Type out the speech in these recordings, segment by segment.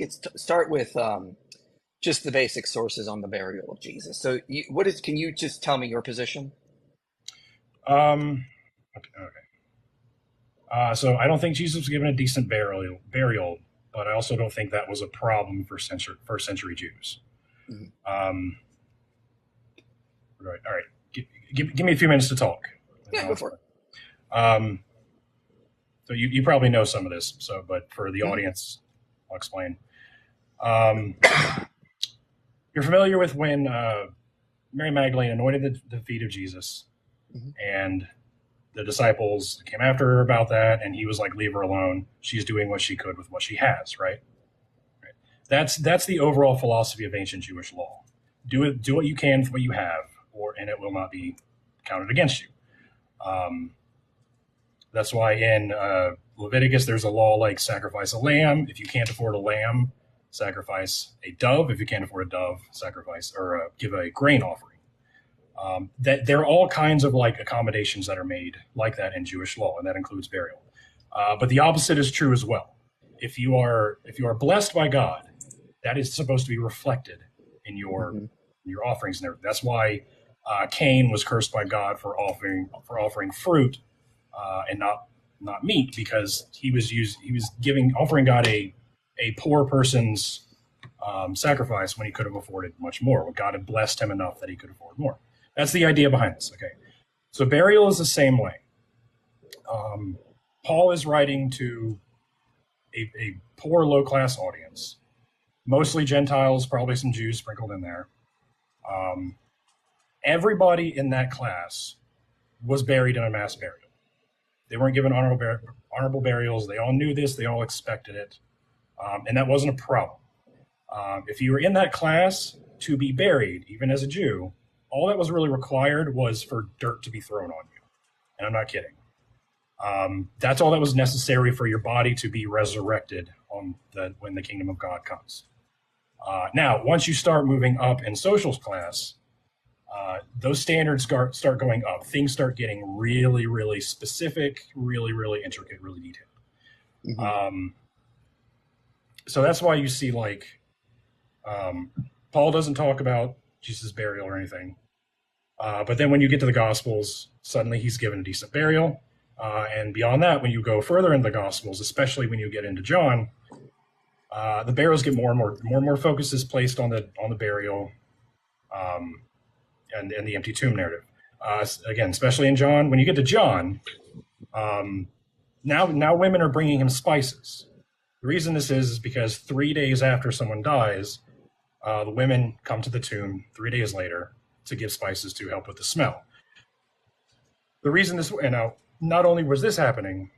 Let's start with just the basic sources on the burial of Jesus. So, can you just tell me your position? Um, so I don't think Jesus was given a decent burial, but I also don't think that was a problem for first century Jews. Mhm. Um, all right. Give me a few minutes to talk. Yeah, go for it. Um, so you probably know some of this, but for the Mhm. audience, I'll explain. Um, you're familiar with when Mary Magdalene anointed the feet of Jesus, Mhm. and the disciples came after her about that, and he was like, "Leave her alone. She's doing what she could with what she has." Right. That's the overall philosophy of ancient Jewish law. Do what you can with what you have, and it will not be counted against you. That's why in Leviticus there's a law like sacrifice a lamb. If you can't afford a lamb, sacrifice a dove. If you can't afford a dove, sacrifice or give a grain offering. That there are all kinds of like accommodations that are made like that in Jewish law, and that includes burial. But the opposite is true as well. If you are blessed by God, that is supposed to be reflected in Mhm. your offerings and everything. That's why Cain was cursed by God for offering fruit and not meat, because he was offering God a poor person's sacrifice when he could have afforded much more. When God had blessed him enough that he could afford more. That's the idea behind this. Okay, so burial is the same way. Paul is writing to a poor, low class audience, mostly Gentiles, probably some Jews sprinkled in there. Um, Everybody in that class was buried in a mass burial. They weren't given honorable burials. They all knew this. They all expected it. And that wasn't a problem. If you were in that class to be buried, even as a Jew, all that was really required was for dirt to be thrown on you. And I'm not kidding. That's all that was necessary for your body to be resurrected when the kingdom of God comes. Now, once you start moving up in social class, those standards start going up. Things start getting really, really specific, really, really intricate, really detailed. Mhm. So that's why you see Paul doesn't talk about Jesus' burial or anything. But then when you get to the Gospels, suddenly he's given a decent burial. And beyond that, when you go further in the Gospels, especially when you get into John, the burials get more and more focus is placed on the burial and the empty tomb narrative. Again, especially in John, when you get to John, now women are bringing him spices. The reason this is because 3 days after someone dies, the women come to the tomb 3 days later to give spices to help with the smell. The reason this, and now, not only was this happening,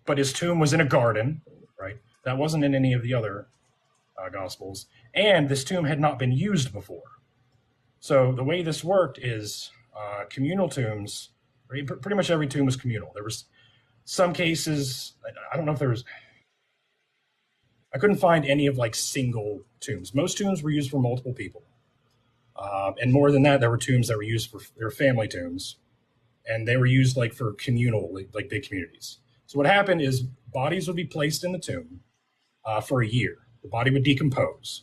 but his tomb was in a garden, right? That wasn't in any of the other Gospels. And this tomb had not been used before. So the way this worked is communal tombs, right? Pretty much every tomb was communal. There was some cases, I don't know if there was, I couldn't find any of like single tombs. Most tombs were used for multiple people. And more than that, there were tombs that were used for their family tombs. And they were used like for communal, like big communities. So what happened is bodies would be placed in the tomb for a year. The body would decompose.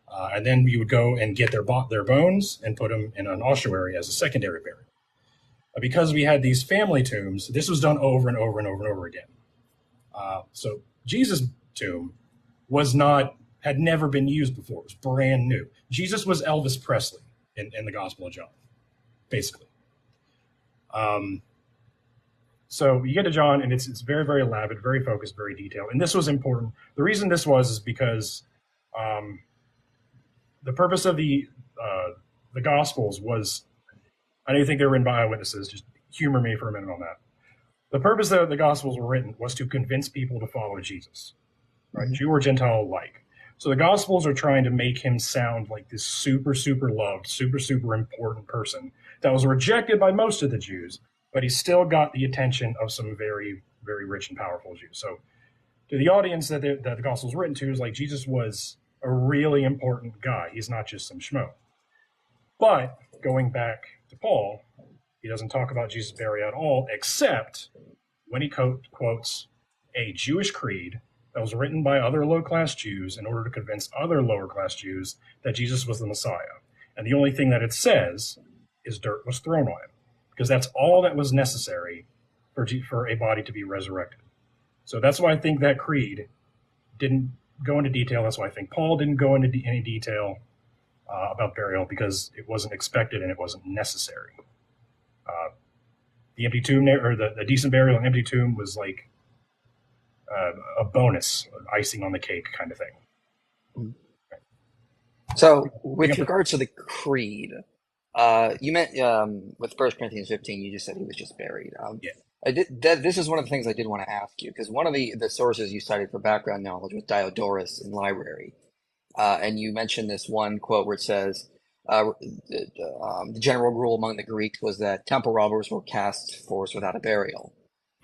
And then you would go and get their bones and put them in an ossuary as a secondary burial. Because we had these family tombs, this was done over and over and over and over again. So Jesus' tomb had never been used before. It was brand new. Jesus was Elvis Presley in the Gospel of John, basically. So you get to John, and it's very, very elaborate, very focused, very detailed. And this was important. The reason this is because the purpose of the Gospels was, I know you think they were written by eyewitnesses. Just humor me for a minute on that. The purpose that the Gospels were written was to convince people to follow Jesus, right? Mhm. Jew or Gentile alike. So the Gospels are trying to make him sound like this super, super loved, super, super important person that was rejected by most of the Jews, but he still got the attention of some very, very rich and powerful Jews. So to the audience that the Gospel's written to, is like Jesus was a really important guy. He's not just some schmo. But going back to Paul, he doesn't talk about Jesus' burial at all, except when he quotes a Jewish creed that was written by other low-class Jews in order to convince other lower-class Jews that Jesus was the Messiah. And the only thing that it says is dirt was thrown on him, because that's all that was necessary for a body to be resurrected. So that's why I think that creed didn't go into detail. That's why I think Paul didn't go into any detail about burial, because it wasn't expected and it wasn't necessary. The empty tomb, or the decent burial and empty tomb, was like a bonus, icing on the cake kind of thing. So, with regards to the creed, you meant with 1 Corinthians 15, you just said he was just buried. Yeah. This is one of the things I did want to ask you, because one of the sources you cited for background knowledge was Diodorus in Library. And you mentioned this one quote where it says, the general rule among the Greeks was that temple robbers were cast forth without a burial.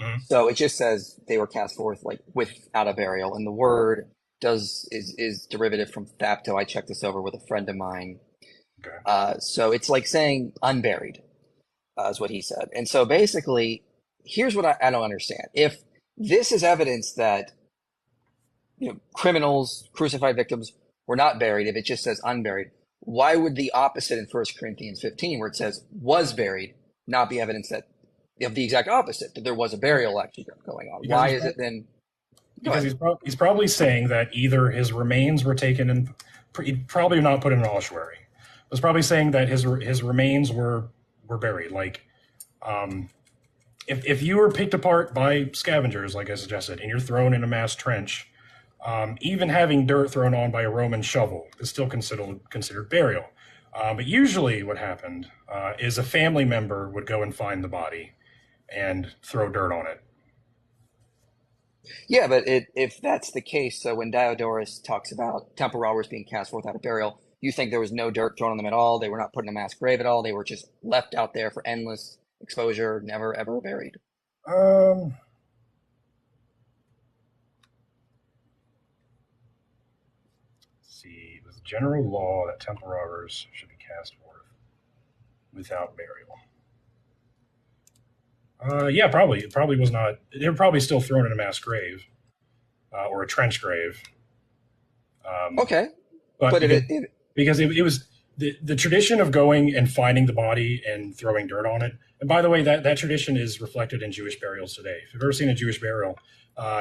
Mm-hmm. So it just says they were cast forth like without a burial, and the word is derivative from thapto. I checked this over with a friend of mine. Okay. So it's like saying unburied, is what he said. And so basically, here's what I don't understand. If this is evidence that criminals, crucified victims were not buried, if it just says unburied, why would the opposite in 1 Corinthians 15, where it says was buried, not be evidence that of the exact opposite, that there was a burial actually going on? Why is it then? Because he's probably saying that either his remains were taken and probably not put in an ossuary. He's probably saying that his remains were buried. Like, if you were picked apart by scavengers, like I suggested, and you're thrown in a mass trench, even having dirt thrown on by a Roman shovel is still considered burial. But usually what happened is a family member would go and find the body and throw dirt on it. Yeah, but if that's the case, so when Diodorus talks about temple robbers being cast forth without a burial, you think there was no dirt thrown on them at all? They were not put in a mass grave at all? They were just left out there for endless exposure, never ever buried? Let's see. It was general law that temple robbers should be cast forth without burial. Yeah, probably. It probably was not. They were probably still thrown in a mass grave or a trench grave. Okay. But because it was the tradition of going and finding the body and throwing dirt on it. And by the way, that tradition is reflected in Jewish burials today. If you've ever seen a Jewish burial,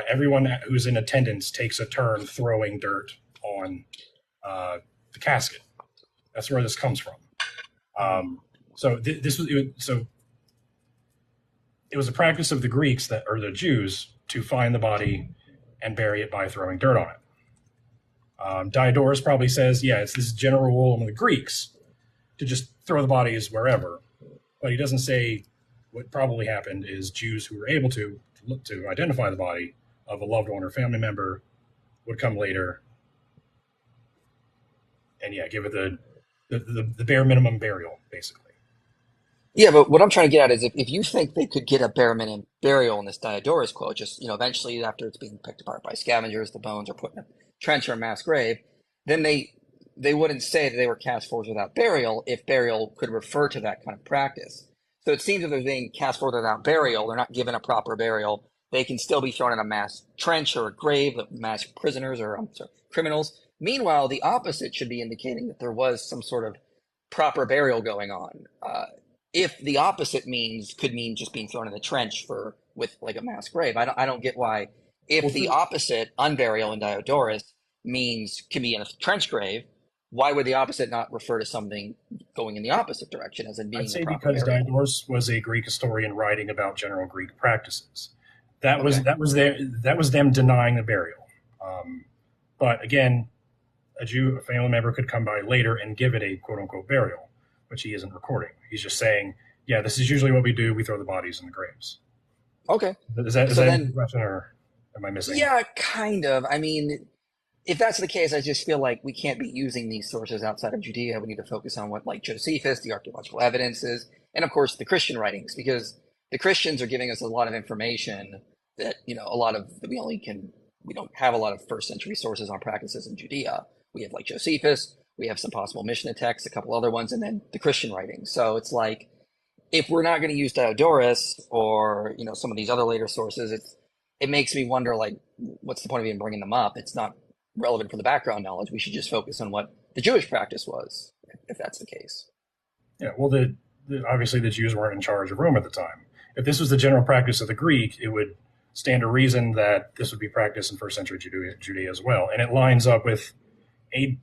everyone who's in attendance takes a turn throwing dirt on the casket. That's where this comes from. So it was a practice of the Greeks or the Jews to find the body and bury it by throwing dirt on it. Diodorus probably says, yeah, it's this general rule among the Greeks to just throw the bodies wherever. But he doesn't say what probably happened is Jews who were able to identify the body of a loved one or family member would come later and, yeah, give it the bare minimum burial, basically. Yeah, but what I'm trying to get at is if you think they could get a bare minimum burial in this Diodorus quote, just, eventually after it's being picked apart by scavengers, the bones are put in a trench or a mass grave, then they wouldn't say that they were cast forth without burial if burial could refer to that kind of practice. So it seems that they're being cast forth without burial, they're not given a proper burial. They can still be thrown in a mass trench or a grave, mass prisoners or criminals. Meanwhile, the opposite should be indicating that there was some sort of proper burial going on. If the opposite could mean just being thrown in the trench with like a mass grave. I don't get why. If the opposite, unburial in Diodorus, can be in a trench grave, why would the opposite not refer to something going in the opposite direction as in being? I'd say because Diodorus was a Greek historian writing about general Greek practices. That was them denying the burial. But again, a family member could come by later and give it a quote unquote burial, which he isn't recording. He's just saying, yeah, this is usually what we do. We throw the bodies in the graves. Okay. Is that a question, or am I missing? Yeah, kind of. I mean, if that's the case, I just feel like we can't be using these sources outside of Judea. We need to focus on what, like Josephus, the archaeological evidence is, and of course the Christian writings, because the Christians are giving us a lot of information that, we don't have a lot of first century sources on practices in Judea. We have like Josephus, we have some possible Mishnah texts, a couple other ones, and then the Christian writings. So it's like, if we're not going to use Diodorus or, some of these other later sources, it makes me wonder, like, what's the point of even bringing them up? It's not relevant for the background knowledge. We should just focus on what the Jewish practice was, if that's the case. Yeah, well, obviously the Jews weren't in charge of Rome at the time. If this was the general practice of the Greek, it would stand to reason that this would be practiced in first century Judea as well. And it lines up with a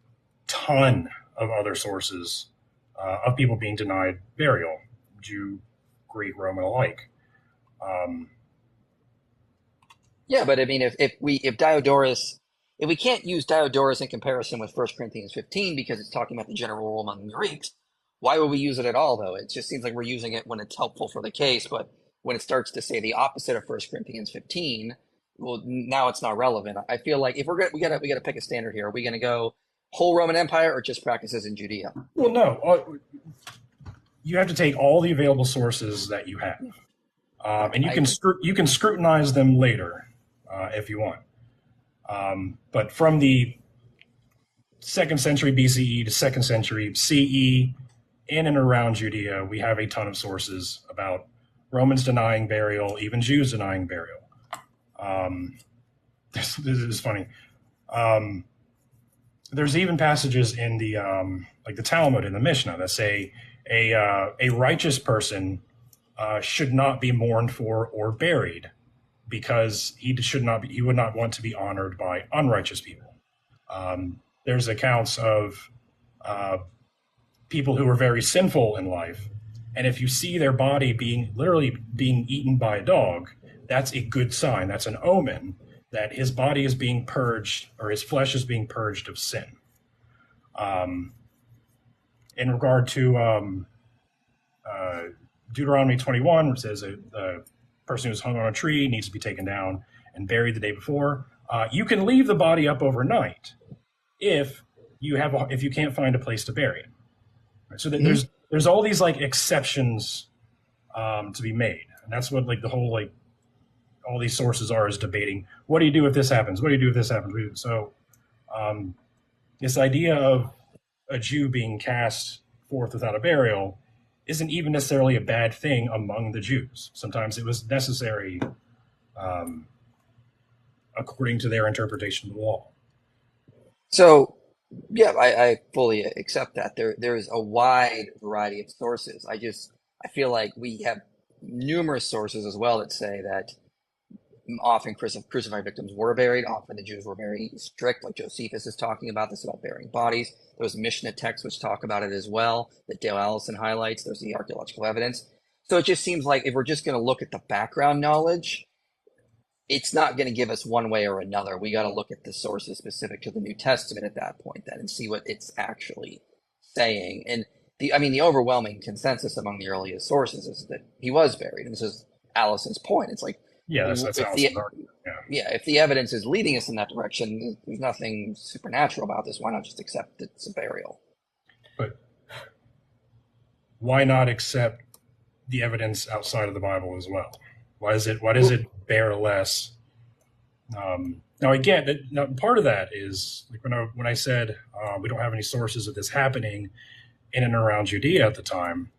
ton of other sources of people being denied burial, Jew, Greek, Roman alike. Um, Yeah, but I mean, if we can't use Diodorus in comparison with 1 Corinthians 15 because it's talking about the general rule among the Greeks, why would we use it at all? Though it just seems like we're using it when it's helpful for the case, but when it starts to say the opposite of 1 Corinthians 15, well, now it's not relevant. I feel like if we gotta pick a standard here. Are we gonna go whole Roman Empire or just practices in Judea? well, no, you have to take all the available sources that you have, and you can scrutinize them later if you want. But from the second century BCE to second century CE, in and around Judea, we have a ton of sources about Romans denying burial, even Jews denying burial. This is funny. There's even passages in the like the Talmud in the Mishnah that say a righteous person should not be mourned for or buried because he would not want to be honored by unrighteous people. There's accounts of people who are very sinful in life, and if you see their body literally being eaten by a dog, that's a good sign. That's an omen that his body is being purged, or his flesh is being purged of sin. In regard to Deuteronomy 21, which says a person who's hung on a tree needs to be taken down and buried the day before, you can leave the body up overnight if you can't find a place to bury it. So that there's all these like exceptions to be made, and that's what like the whole like all these sources is debating. What do you do if this happens? What do you do if this happens? So this idea of a Jew being cast forth without a burial isn't even necessarily a bad thing among the Jews. Sometimes it was necessary according to their interpretation of the law. So, yeah, I fully accept that. There's a wide variety of sources. I feel like we have numerous sources as well that say that often crucified victims were buried. Often the Jews were very strict, like Josephus is talking about this, about burying bodies. There's Mishnah texts which talk about it as well, that Dale Allison highlights. There's the archaeological evidence. So it just seems like if we're just going to look at the background knowledge, it's not going to give us one way or another. We got to look at the sources specific to the New Testament at that point then and see what it's actually saying. And the overwhelming consensus among the earliest sources is that he was buried. And this is Allison's point. It's like, yeah, that's Allison's argument. Yeah, if the evidence is leading us in that direction, there's nothing supernatural about this. Why not just accept it's a burial? But why not accept the evidence outside of the Bible as well? Why does it bear less? Now again, part of that is like when I said we don't have any sources of this happening in and around Judea at the time.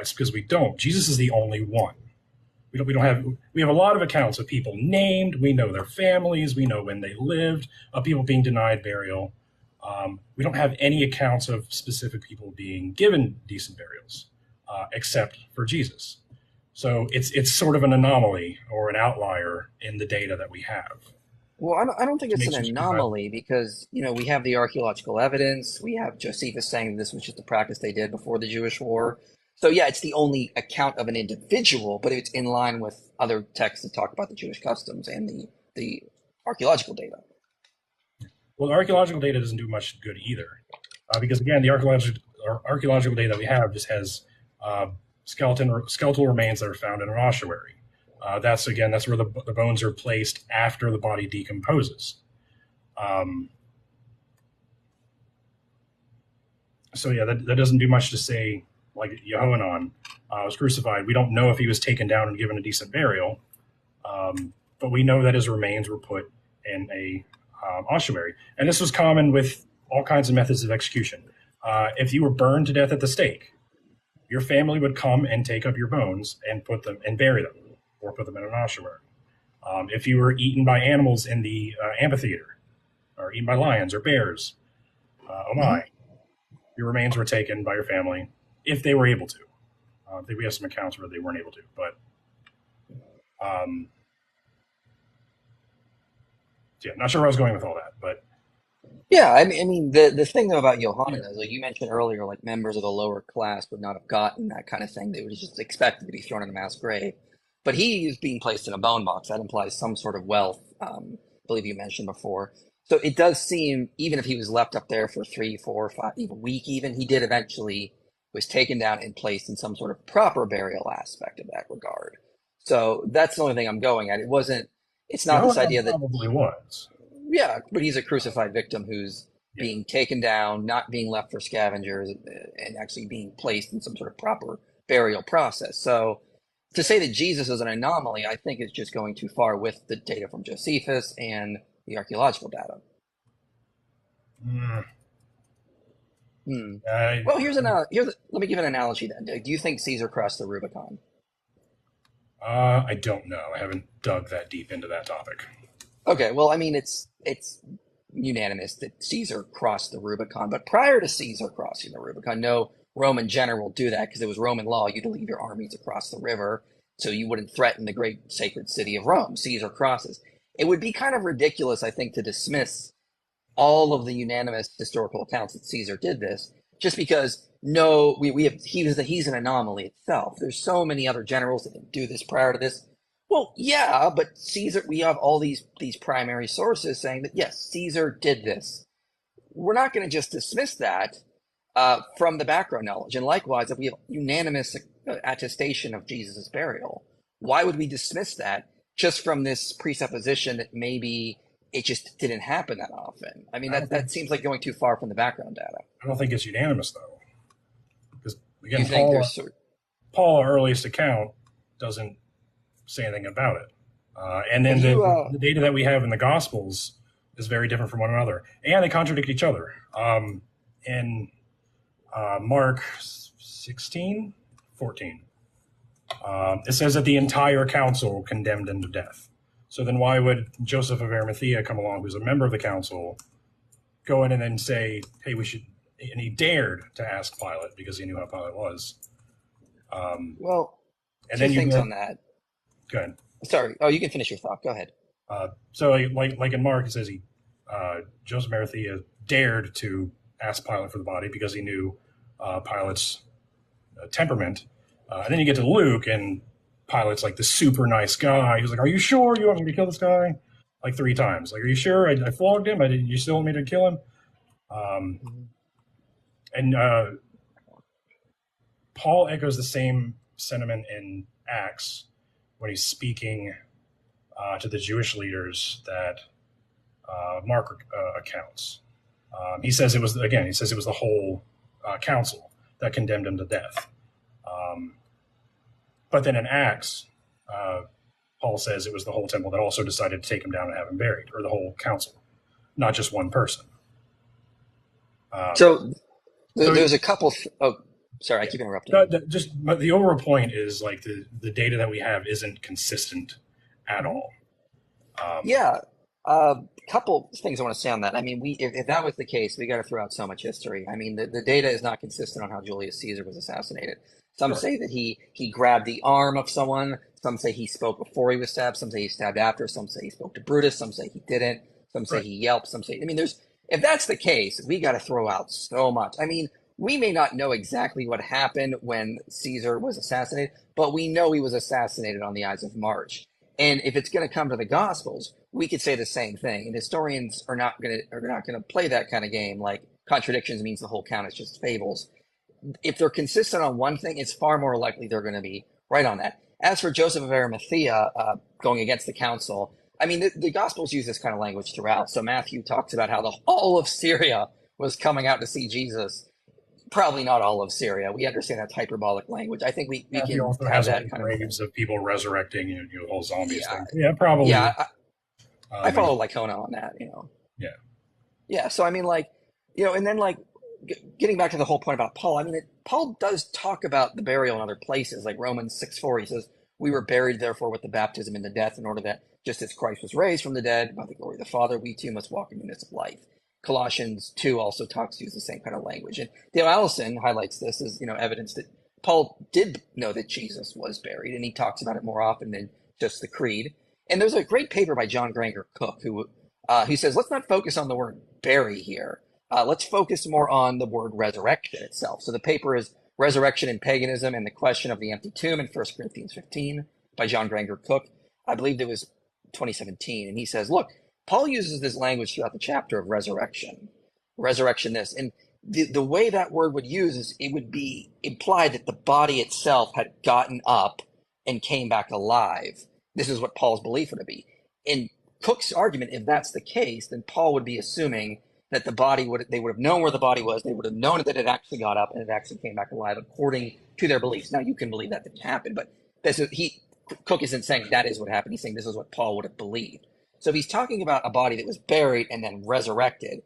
It's because we don't. Jesus is the only one. We have a lot of accounts of people named. We know their families. We know when they lived. Of people being denied burial. We don't have any accounts of specific people being given decent burials, except for Jesus. So it's sort of an anomaly or an outlier in the data that we have. Well, I don't think it's an anomaly because, we have the archaeological evidence. We have Josephus saying this was just a practice they did before the Jewish war. So, yeah, it's the only account of an individual, but it's in line with other texts that talk about the Jewish customs and the archaeological data. Well, the archaeological data doesn't do much good either because, again, the archaeological data that we have just has skeletal remains that are found in an ossuary. That's where the bones are placed after the body decomposes. So yeah, that doesn't do much to say. Like Yehohanan was crucified. We don't know if he was taken down and given a decent burial, but we know that his remains were put in a ossuary. And this was common with all kinds of methods of execution. If you were burned to death at the stake, your family would come and take up your bones and put them and bury them, or put them in an ossuary. If you were eaten by animals in the amphitheater, or eaten by lions or bears, oh Hmm. my, your remains were taken by your family if they were able to. I think we have some accounts where they weren't able to, but um, yeah, not sure where I was going with all that, but Yeah, I mean, the thing though about yeah, Yohanan is, like you mentioned earlier, like members of the lower class would not have gotten that kind of thing. They would just expected to be thrown in a mass grave. But he is being placed in a bone box. That implies some sort of wealth. I believe you mentioned before. So it does seem, even if he was left up there for 3, 4, 5, even a week, even he did eventually was taken down and placed in some sort of proper burial aspect of that regard. So that's the only thing I'm going at. It wasn't. It's not this Yohanan idea that probably was. yeah, but he's a crucified victim who's Yeah, being taken down, not being left for scavengers, and actually being placed in some sort of proper burial process. So to say that Jesus is an anomaly, I think is just going too far with the data from Josephus and the archaeological data. mm, Hmm. I, Well, let me give an analogy then. Do you think Caesar crossed the Rubicon? I don't know. I haven't dug that deep into that topic. Okay, well, I mean, it's unanimous that Caesar crossed the Rubicon, but prior to Caesar crossing the Rubicon, no Roman general would do that because it was Roman law. You to leave your armies across the river so you wouldn't threaten the great sacred city of Rome. Caesar crosses. It would be kind of ridiculous, I think, to dismiss all of the unanimous historical accounts that Caesar did this, just because no, we have he's an anomaly itself. There's so many other generals that didn't do this prior to this. Well, yeah, but Caesar, we have all these primary sources saying that yes, Caesar did this. We're not going to just dismiss that from the background knowledge. And likewise, if we have unanimous attestation of Jesus' burial, why would we dismiss that just from this presupposition that maybe it just didn't happen that often? I mean, I don't think that seems like going too far from the background data. I don't think it's unanimous though, because You again, think there's Paul, our earliest account, doesn't say anything about it. And have then you the data that we have in the Gospels is very different from one another, and they contradict each other. In Mark 16, 14, it says that the entire council condemned him to death. So then why would Joseph of Arimathea come along, who's a member of the council, go in and then say, hey, we should, and he dared to ask Pilate because he knew how Pilate was. Um, well, and two then you things go, on that. go ahead. Sorry. Oh, you can finish your thought. Go ahead. So like in Mark, it says Joseph of Arimathea dared to ask Pilate for the body because he knew Pilate's temperament. And then you get to Luke, and Pilate's like the super nice guy. He's like, "Are you sure you want me to kill this guy?" Like 3 times. Like, "Are you sure? I flogged him. You still want me to kill him?" Um, Mhm. and Paul echoes the same sentiment in Acts when he's speaking to the Jewish leaders that Mark accounts. He says it was again. He says it was the whole council that condemned him to death. Um, but then in Acts, Paul says it was the whole temple that also decided to take him down and have him buried, or the whole council, not just one person. Um, So so there's a couple. Oh, sorry, I yeah, keep interrupting you. but the overall point is like the data that we have isn't consistent at Mhm. all. Um, Yeah, couple things I want to say on that. I mean, if that was the case, we got to throw out so much history. I mean, the data is not consistent on how Julius Caesar was assassinated. Some sure, say that he grabbed the arm of someone. Some say he spoke before he was stabbed. Some say he stabbed after. Some say he spoke to Brutus. Some say he didn't. Some say right. he yelped. Some say, I mean, there's if that's the case, we got to throw out so much. I mean, we may not know exactly what happened when Caesar was assassinated, but we know he was assassinated on the Ides of March. And if it's going to come to the Gospels, we could say the same thing. And historians are not going to play that kind of game. Like contradictions means the whole count is just fables. If they're consistent on one thing, it's far more likely they're going to be right on that. As for Joseph of Arimathea going against the council, I mean, the Gospels use this kind of language throughout. So Matthew talks about how the all of Syria was coming out to see Jesus. Probably not all of Syria. We understand that's hyperbolic language. I think we Matthew can also have has all the that kind of graves of people resurrecting, the whole zombies yeah, thing. Yeah, probably. yeah. I Makes follow Lycona on that. yeah. Yeah. So I mean, like, and then like getting back to the whole point about Paul. I mean, Paul does talk about the burial in other places, like Romans 6:4. He says, We were buried, therefore, with the baptism into death, in order that, just as Christ was raised from the dead by the glory of the Father, we too must walk in newness of life. Colossians 2 also use the same kind of language. And Dale Allison highlights this as, evidence that Paul did know that Jesus was buried, and he talks about it more often than just the creed. And there's a great paper by John Granger Cook who says, let's not focus on the word bury here. Let's focus more on the word resurrection itself. So the paper is Resurrection in Paganism and the Question of the Empty Tomb in 1 Corinthians 15 by John Granger Cook. I believe it was 2017. And he says, look, Paul uses this language throughout the chapter of resurrection this. And the way that word would use is it would be implied that the body itself had gotten up and came back alive. This is what Paul's belief would be. In Cook's argument, if that's the case, then Paul would be assuming that they would have known where the body was. They would have known that it actually got up and it actually came back alive according to their beliefs. Now, you can believe that didn't happen, but Cook isn't saying that is what happened. He's saying this is what Paul would have believed. So if he's talking about a body that was buried and then resurrected,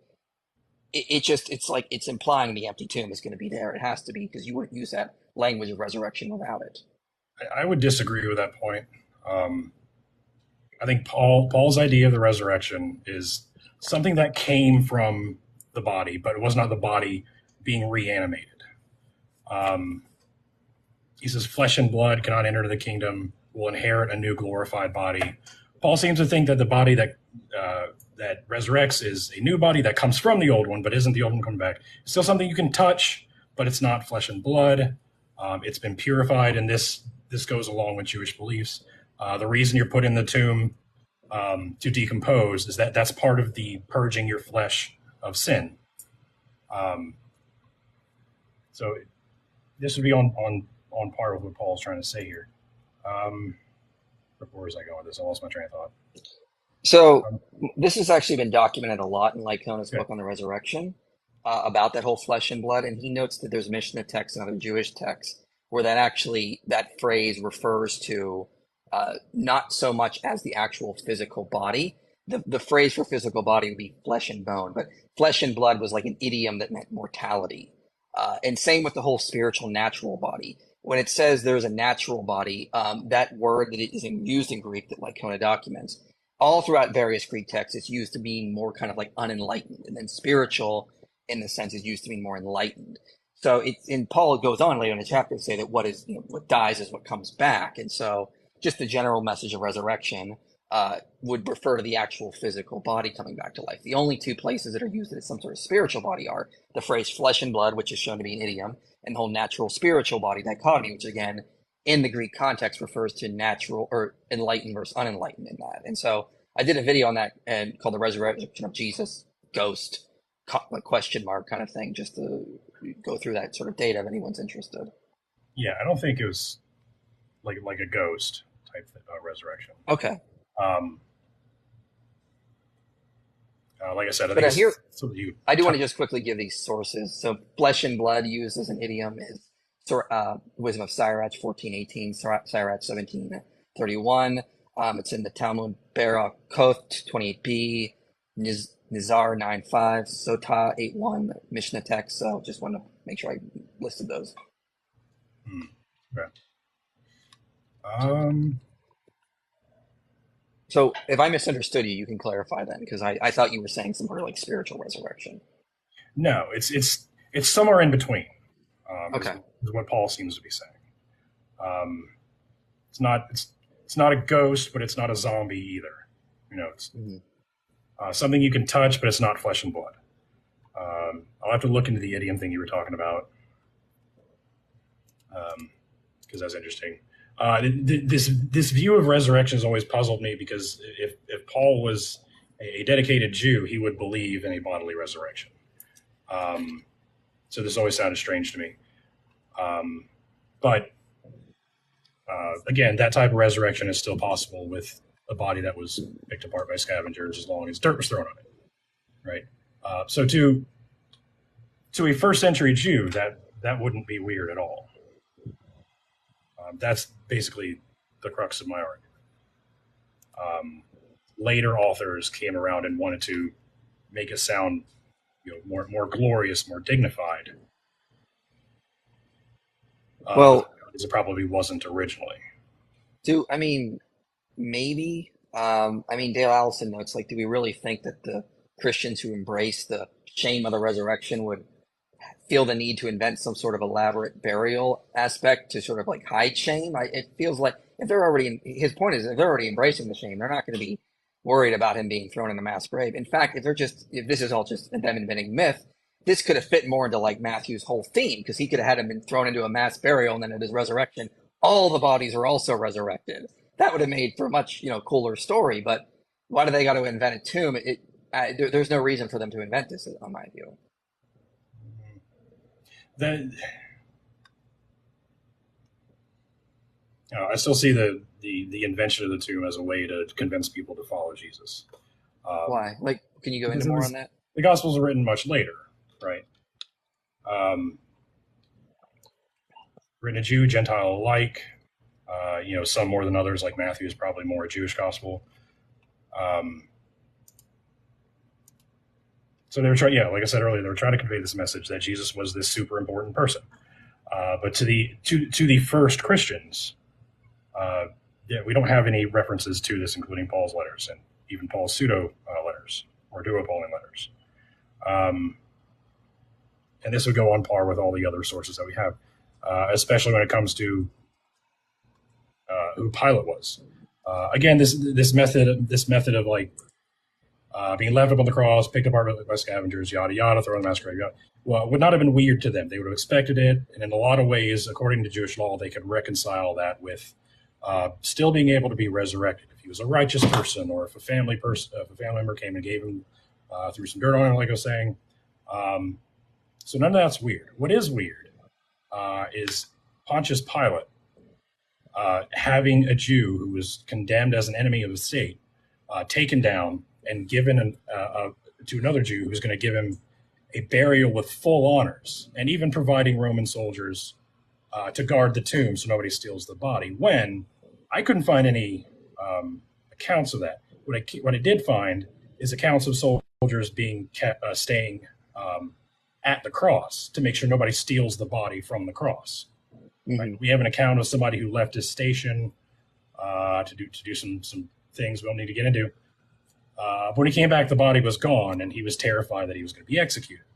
it's implying the empty tomb is going to be there. It has to be, because you wouldn't use that language of resurrection without it. I would disagree with that point. I think Paul's idea of the resurrection is something that came from the body, but it was not the body being reanimated. He says, flesh and blood cannot enter the kingdom, will inherit a new glorified body. Paul seems to think that the body that resurrects is a new body that comes from the old one, but isn't the old one coming back. It's still something you can touch, but it's not flesh and blood. It's been purified, and this goes along with Jewish beliefs. The reason you're put in the tomb to decompose is that's part of the purging your flesh of sin. So this would be on par with what Paul's trying to say here. Where was I going with this? I lost my train of thought. So this has actually been documented a lot in Lycona's book on the resurrection about that whole flesh and blood. And he notes that there's Mishnah texts and other Jewish texts where that phrase refers to not so much as the actual physical body. The phrase for physical body would be flesh and bone, but flesh and blood was like an idiom that meant mortality. And same with the whole spiritual natural body. When it says there's a natural body, that word that is used in Greek that Lycona documents, all throughout various Greek texts, it's used to mean more kind of like unenlightened, and then spiritual in the sense is used to mean more enlightened. So Paul goes on later in the chapter to say that what dies is what comes back. And so just the general message of resurrection would refer to the actual physical body coming back to life. The only two places that are used as some sort of spiritual body are the phrase flesh and blood, which is shown to be an idiom, and the whole natural spiritual body dichotomy, which again, in the Greek context, refers to natural or enlightened versus unenlightened in that. And so I did a video on that called The Resurrection of Jesus, Ghost, question mark kind of thing, just to go through that sort of data if anyone's interested. Yeah, I don't think it was like a ghost type resurrection. Okay. Like I said, I think I do want to just quickly give these sources. So flesh and blood used as an idiom is Wisdom of Sirach 14:18, Sirach 17:31. It's in the Talmud Koth 28b, Nizar 9:5, Sotah 8:1, Mishnah text. So just want to make sure I listed those. Okay. So if I misunderstood you, you can clarify then, because I thought you were saying some sort of like spiritual resurrection. No, it's somewhere in between. Okay. Is what Paul seems to be saying. It's not a ghost, but it's not a zombie either. It's something you can touch, but it's not flesh and blood. I'll have to look into the idiom thing you were talking about, because that's interesting. This view of resurrection has always puzzled me, because if Paul was a dedicated Jew, he would believe in a bodily resurrection. So this always sounded strange to me. But again, that type of resurrection is still possible with a body that was picked apart by scavengers, as long as dirt was thrown on it, right? So to a first century Jew, that wouldn't be weird at all. That's basically the crux of my argument. Later authors came around and wanted to make it sound, more glorious, more dignified. Well, as it probably wasn't originally. I mean, maybe. I mean, Dale Allison notes, like, do we really think that the Christians who embrace the shame of the resurrection would feel the need to invent some sort of elaborate burial aspect to sort of like hide shame? It feels like if they're already, his point is, if they're already embracing the shame, they're not going to be worried about him being thrown in a mass grave. In fact, if this is all just them inventing myth, this could have fit more into like Matthew's whole theme, because he could have had him been thrown into a mass burial and then at his resurrection, all the bodies are also resurrected. That would have made for a much, cooler story. But why do they got to invent a tomb? There's no reason for them to invent this, on my view. That I still see the invention of the tomb as a way to convince people to follow Jesus. Why? Like, can you go into Because more on that? the Gospels are written much later, right? Um, Written to Jew, Gentile alike. Some more than others, like Matthew is probably more a Jewish gospel. Um, so they were trying, like I said earlier, they were trying to convey this message that Jesus was this super important person. But to the first Christians, we don't have any references to this, including Paul's letters and even Paul's pseudo letters or duo Pauline letters. And this would go on par with all the other sources that we have, especially when it comes to who Pilate was. Again, this method of like being left up on the cross, picked apart by scavengers, yada yada, thrown in the mass grave, well, would not have been weird to them. They would have expected it, and in a lot of ways, according to Jewish law, they could reconcile that with still being able to be resurrected. If he was a righteous person, or if a family member came and gave him threw some dirt on him, like I was saying. So none of that's weird. What is weird is Pontius Pilate having a Jew who was condemned as an enemy of the state taken down and given to another Jew who's going to give him a burial with full honors, and even providing Roman soldiers to guard the tomb so nobody steals the body. When I couldn't find any accounts of that. What I did find is accounts of soldiers being staying at the cross to make sure nobody steals the body from the cross. Mm-hmm. Right? We have an account of somebody who left his station to do some things we don't need to get into. But when he came back, the body was gone, and he was terrified that he was going to be executed.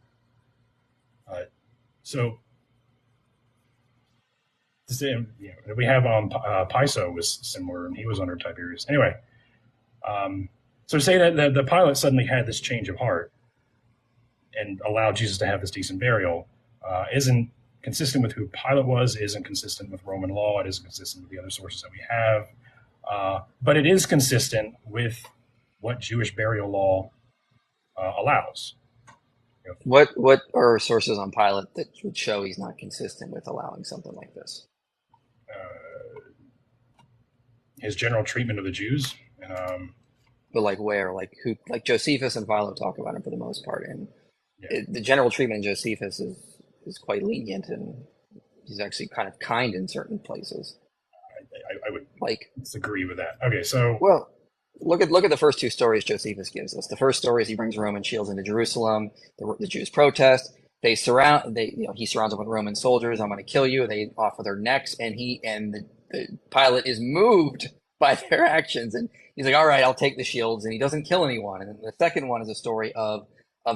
So the same, we have Piso was similar, and he was under Tiberius. Anyway, so to say that the Pilate suddenly had this change of heart and allowed Jesus to have this decent burial isn't consistent with who Pilate was, isn't consistent with Roman law, it isn't consistent with the other sources that we have, but it is consistent with what Jewish burial law allows. What are sources on Pilate that would show he's not consistent with allowing something like this? His general treatment of the Jews, and But like where? Like who? Like Josephus and Philo talk about him for the most part, and yeah. the general treatment in Josephus is quite lenient, and he's actually kind of kind in certain places. I would like disagree with that. Okay, so well, look at the first two stories Josephus gives us. The first story is he brings Roman shields into Jerusalem. The Jews protest. He surrounds them with Roman soldiers. I'm going to kill you. They offer their necks, and the Pilate is moved by their actions, and he's like, all right, I'll take the shields, and he doesn't kill anyone. And then the second one is a story of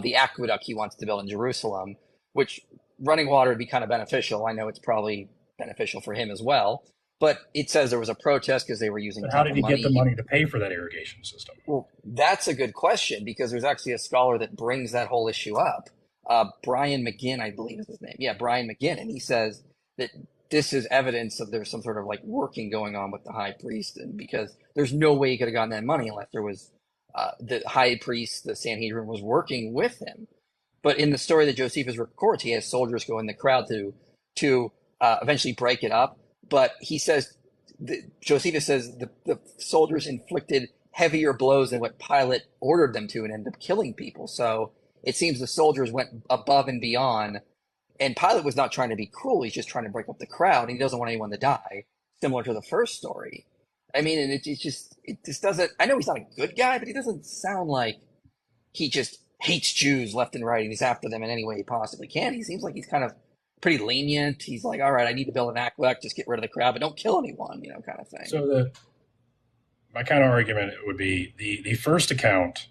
the aqueduct he wants to build in Jerusalem, which running water would be kind of beneficial. I know it's probably beneficial for him as well. But it says there was a protest because they were using how did he money. get the money to pay for that irrigation system? Well, that's a good question, because there's actually a scholar that brings that whole issue up. Brian McGinn, I believe is his name. Yeah, Brian McGinn. And he says that this is evidence of there's some sort of like working going on with the high priest, and because there's no way he could have gotten that money unless there was the high priest, the Sanhedrin, was working with him. But in the story that Josephus records, he has soldiers go in the crowd to eventually break it up. But he says, Josephus says the soldiers inflicted heavier blows than what Pilate ordered them to and ended up killing people. So it seems the soldiers went above and beyond. And Pilate was not trying to be cruel. He's just trying to break up the crowd. And he doesn't want anyone to die, similar to the first story. I mean, and it just doesn't, I know he's not a good guy, but he doesn't sound like he just hates Jews left and right and he's after them in any way he possibly can. He seems like he's kind of pretty lenient. He's like, all right, I need to build an aqueduct, just get rid of the crowd, but don't kill anyone, kind of thing. So my kind of argument would be the first account.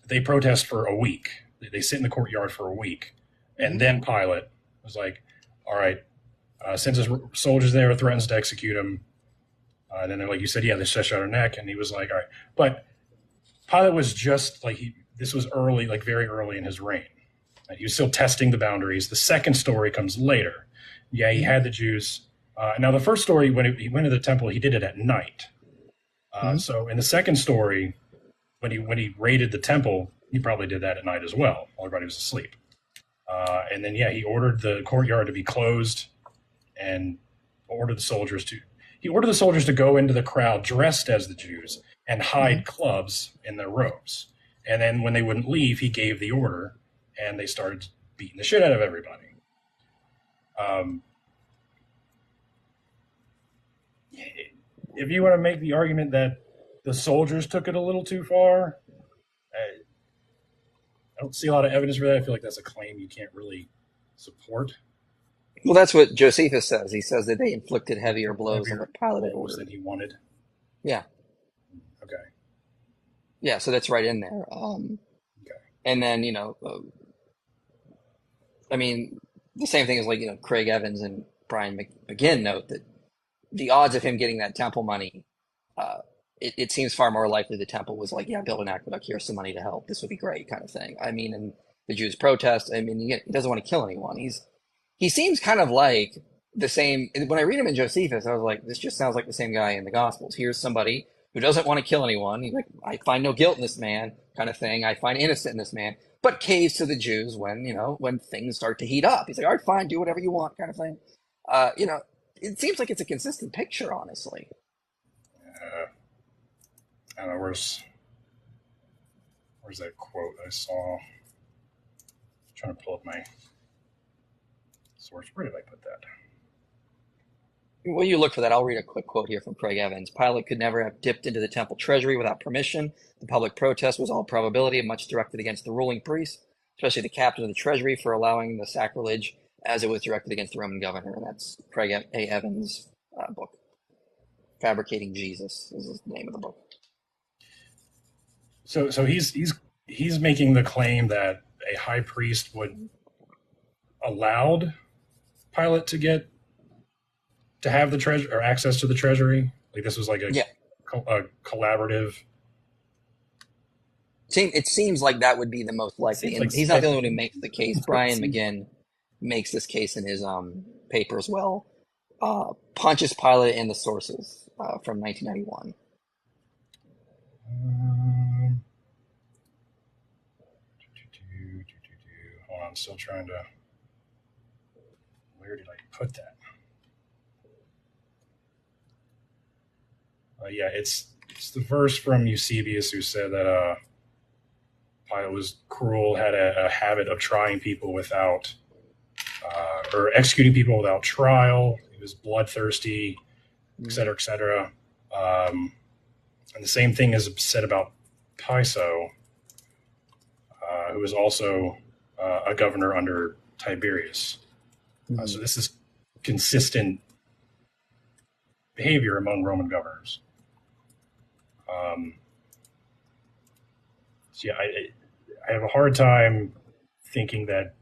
They protest for a week. They sit in the courtyard for a week, and then Pilate was like, "All right, sends his soldiers there, threatens to execute him." And then they're like, "You said, yeah, they stretched out her neck," and he was like, "All right." But Pilate was just like this was early, like very early in his reign. He was still testing the boundaries. The second story comes later. Yeah, he had the Jews. Now, the first story, when he went to the temple, he did it at night. So in the second story, when he raided the temple, he probably did that at night as well, while everybody was asleep. And then, he ordered the courtyard to be closed and ordered the soldiers to go into the crowd dressed as the Jews and hide clubs in their robes. And then when they wouldn't leave, he gave the order, and they started beating the shit out of everybody. If you want to make the argument that the soldiers took it a little too far, I don't see a lot of evidence for that. I feel like that's a claim you can't really support. Well, that's what Josephus says. He says that they inflicted heavier blows than what Pilate had ordered. Than he wanted. Yeah. Okay. Yeah, so that's right in there. Okay. And then, I mean, the same thing is like, Craig Evans and Brian McGinn note that the odds of him getting that temple money, it seems far more likely the temple was like, yeah, build an aqueduct, here's some money to help. This would be great, kind of thing. I mean, and the Jews protest. I mean, he doesn't want to kill anyone. He seems kind of like the same. When I read him in Josephus, I was like, this just sounds like the same guy in the Gospels. Here's somebody who doesn't want to kill anyone. He's like, I find no guilt in this man, kind of thing. I find innocent in this man, but caves to the Jews when things start to heat up. He's like, all right, fine, do whatever you want, kind of thing. It seems like it's a consistent picture, honestly. I don't know, where's that quote I saw? I'm trying to pull up my source. Where did I put that? While you look for that, I'll read a quick quote here from Craig Evans. Pilate could never have dipped into the temple treasury without permission. The public protest was all probability and much directed against the ruling priests, especially the captain of the treasury, for allowing the sacrilege as it was directed against the Roman governor. And that's Craig A. Evans' book. Fabricating Jesus is the name of the book. So he's making the claim that a high priest would allowed Pilate to have the treasure or access to the treasury. Like this was like a collaborative. It seems like that would be the most likely. And he's not the only one who makes the case. Brian McGinn makes this case in his paper as well. Pontius Pilate and the Sources from 1991. Hold on, I'm still trying to. Where did I put that? It's the verse from Eusebius who said that Pilate was cruel, had a habit of trying people without, or executing people without trial. He was bloodthirsty, et cetera, et cetera. And the same thing is said about Piso, who was also a governor under Tiberius. So this is consistent behavior among Roman governors. I have a hard time thinking that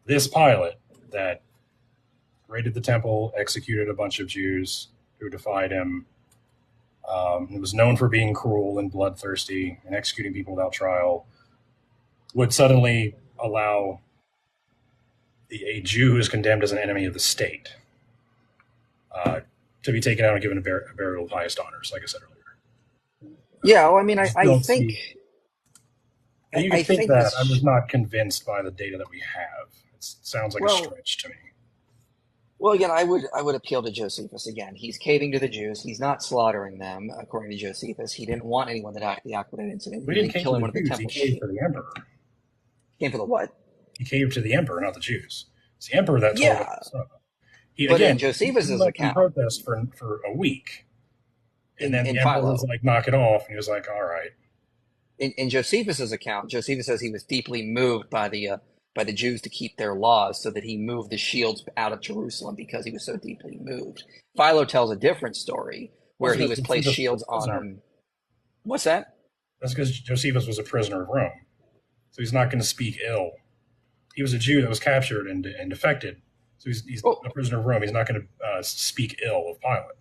this Pilate that raided the temple, executed a bunch of Jews who defied him, and was known for being cruel and bloodthirsty and executing people without trial, would suddenly allow a Jew who is condemned as an enemy of the state to be taken out and given a burial of highest honors, like I said earlier. Yeah, well, I mean, I think... You can think that. I'm just not convinced by the data that we have. It sounds like a stretch to me. Well, again, I would appeal to Josephus again. He's caving to the Jews. He's not slaughtering them, according to Josephus. He didn't want anyone to die at the Aqueduct incident. He didn't kill anyone at the temple. He caved for the emperor. He came for the what? He caved to the emperor, not the Jews. It's the emperor that told him. But in Josephus's account, protest for a week, and then the emperor was like, "Knock it off," and he was like, "All right." In Josephus's account, Josephus says he was deeply moved by the by the Jews to keep their laws, so that he moved the shields out of Jerusalem because he was so deeply moved. Philo tells a different story where Also, he because was placed Josephus was shields a on prisoner. him. What's that? That's because Josephus was a prisoner of Rome, so he's not going to speak ill. He was a Jew that was captured and defected, so he's Well, a prisoner of Rome. He's not going to speak ill of Pilate.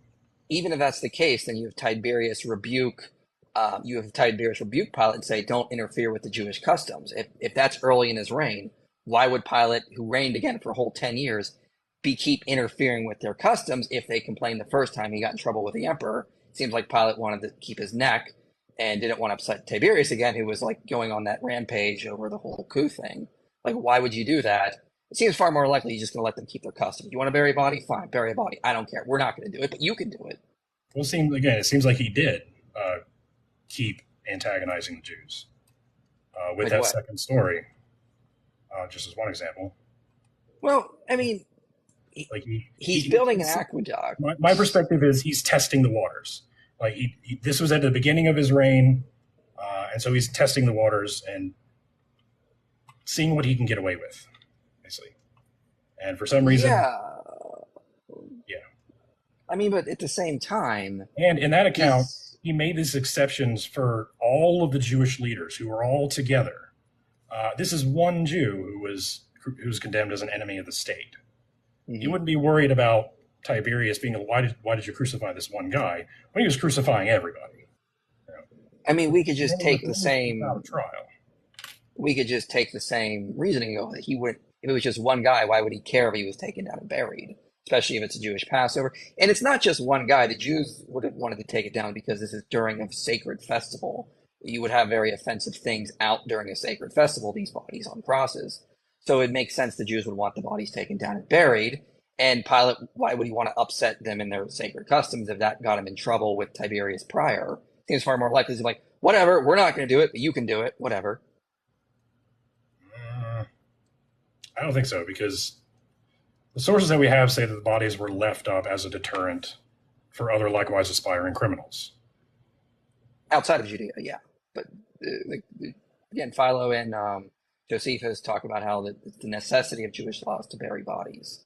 even if that's the case, then you have Tiberius rebuke. Pilate and say, "Don't interfere with the Jewish customs." If that's early in his reign, why would Pilate, who reigned again for a whole 10 years, keep interfering with their customs? If they complained the first time he got in trouble with the emperor, it seems like Pilate wanted to keep his neck and didn't want to upset Tiberius again, who was like going on that rampage over the whole coup thing. Like, why would you do that? It seems far more likely you're just going to let them keep their customs. You want to bury a body? Fine, bury a body. I don't care. We're not going to do it, but you can do it. Well, it seems like he did keep antagonizing the Jews with Like that what? second story, just as one example. Well, I mean, Like he's building an aqueduct. My perspective is he's testing the waters. Like this was at the beginning of his reign, and so he's testing the waters and seeing what he can get away with, basically. And for some reason, Yeah. yeah. I mean, but at the same time, And in that account, he made these exceptions for all of the Jewish leaders who were all together. This is one Jew who was condemned as an enemy of the state. mm-hmm. He wouldn't be worried about Tiberius being, why did you crucify this one guy? When he was crucifying everybody. You know. I mean, we could just take the same trial. We could just take the same reasoning. If it was just one guy, why would he care if he was taken down and buried? Especially if it's a Jewish Passover. And it's not just one guy. The Jews would have wanted to take it down because this is during a sacred festival. You would have very offensive things out during a sacred festival, these bodies on crosses. So it makes sense the Jews would want the bodies taken down and buried. And Pilate, why would he want to upset them in their sacred customs if that got him in trouble with Tiberius prior? Seems far more likely to be like, whatever, we're not going to do it, but you can do it, whatever. I don't think so, because the sources that we have say that the bodies were left up as a deterrent for other likewise aspiring criminals. Outside of Judea, yeah. But again, Philo and Josephus talk about how the necessity of Jewish laws to bury bodies.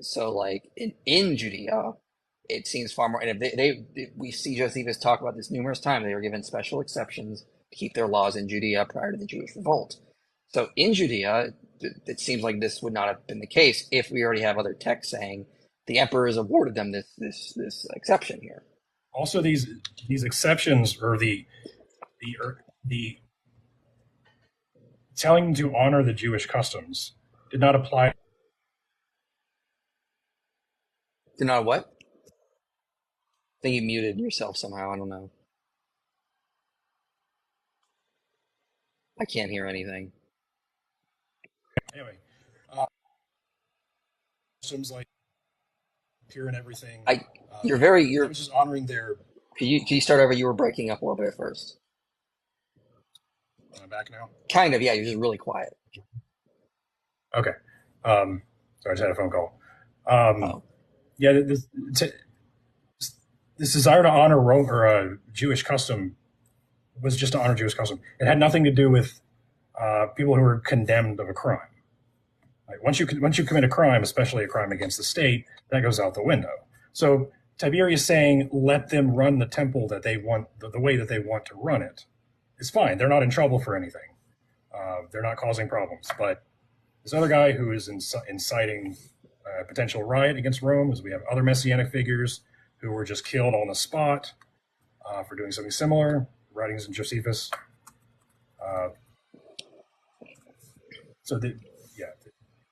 So, like in Judea, it seems far more. And if we see Josephus talk about this numerous times. They were given special exceptions to keep their laws in Judea prior to the Jewish revolt. So in Judea, it seems like this would not have been the case if we already have other texts saying the emperors awarded them this exception here. Also, these exceptions, or the telling them to honor the Jewish customs, did not apply. Did not what? I think you muted yourself somehow. I don't know. I can't hear anything. Anyway, customs like pure and everything. You're just honoring their. Can you start over? You were breaking up a little bit at first. Am I back now? Kind of, yeah. You're just really quiet. Okay. Sorry, I just had a phone call. Yeah, this desire to honor Rome or a Jewish custom was just to honor Jewish custom. It had nothing to do with people who were condemned of a crime. Like once you commit a crime, especially a crime against the state, that goes out the window. So Tiberius saying, let them run the temple that they want, the way that they want to run it, is fine. They're not in trouble for anything. They're not causing problems. But this other guy who is inciting a potential riot against Rome, as we have other messianic figures who were just killed on the spot for doing something similar, writings in Josephus.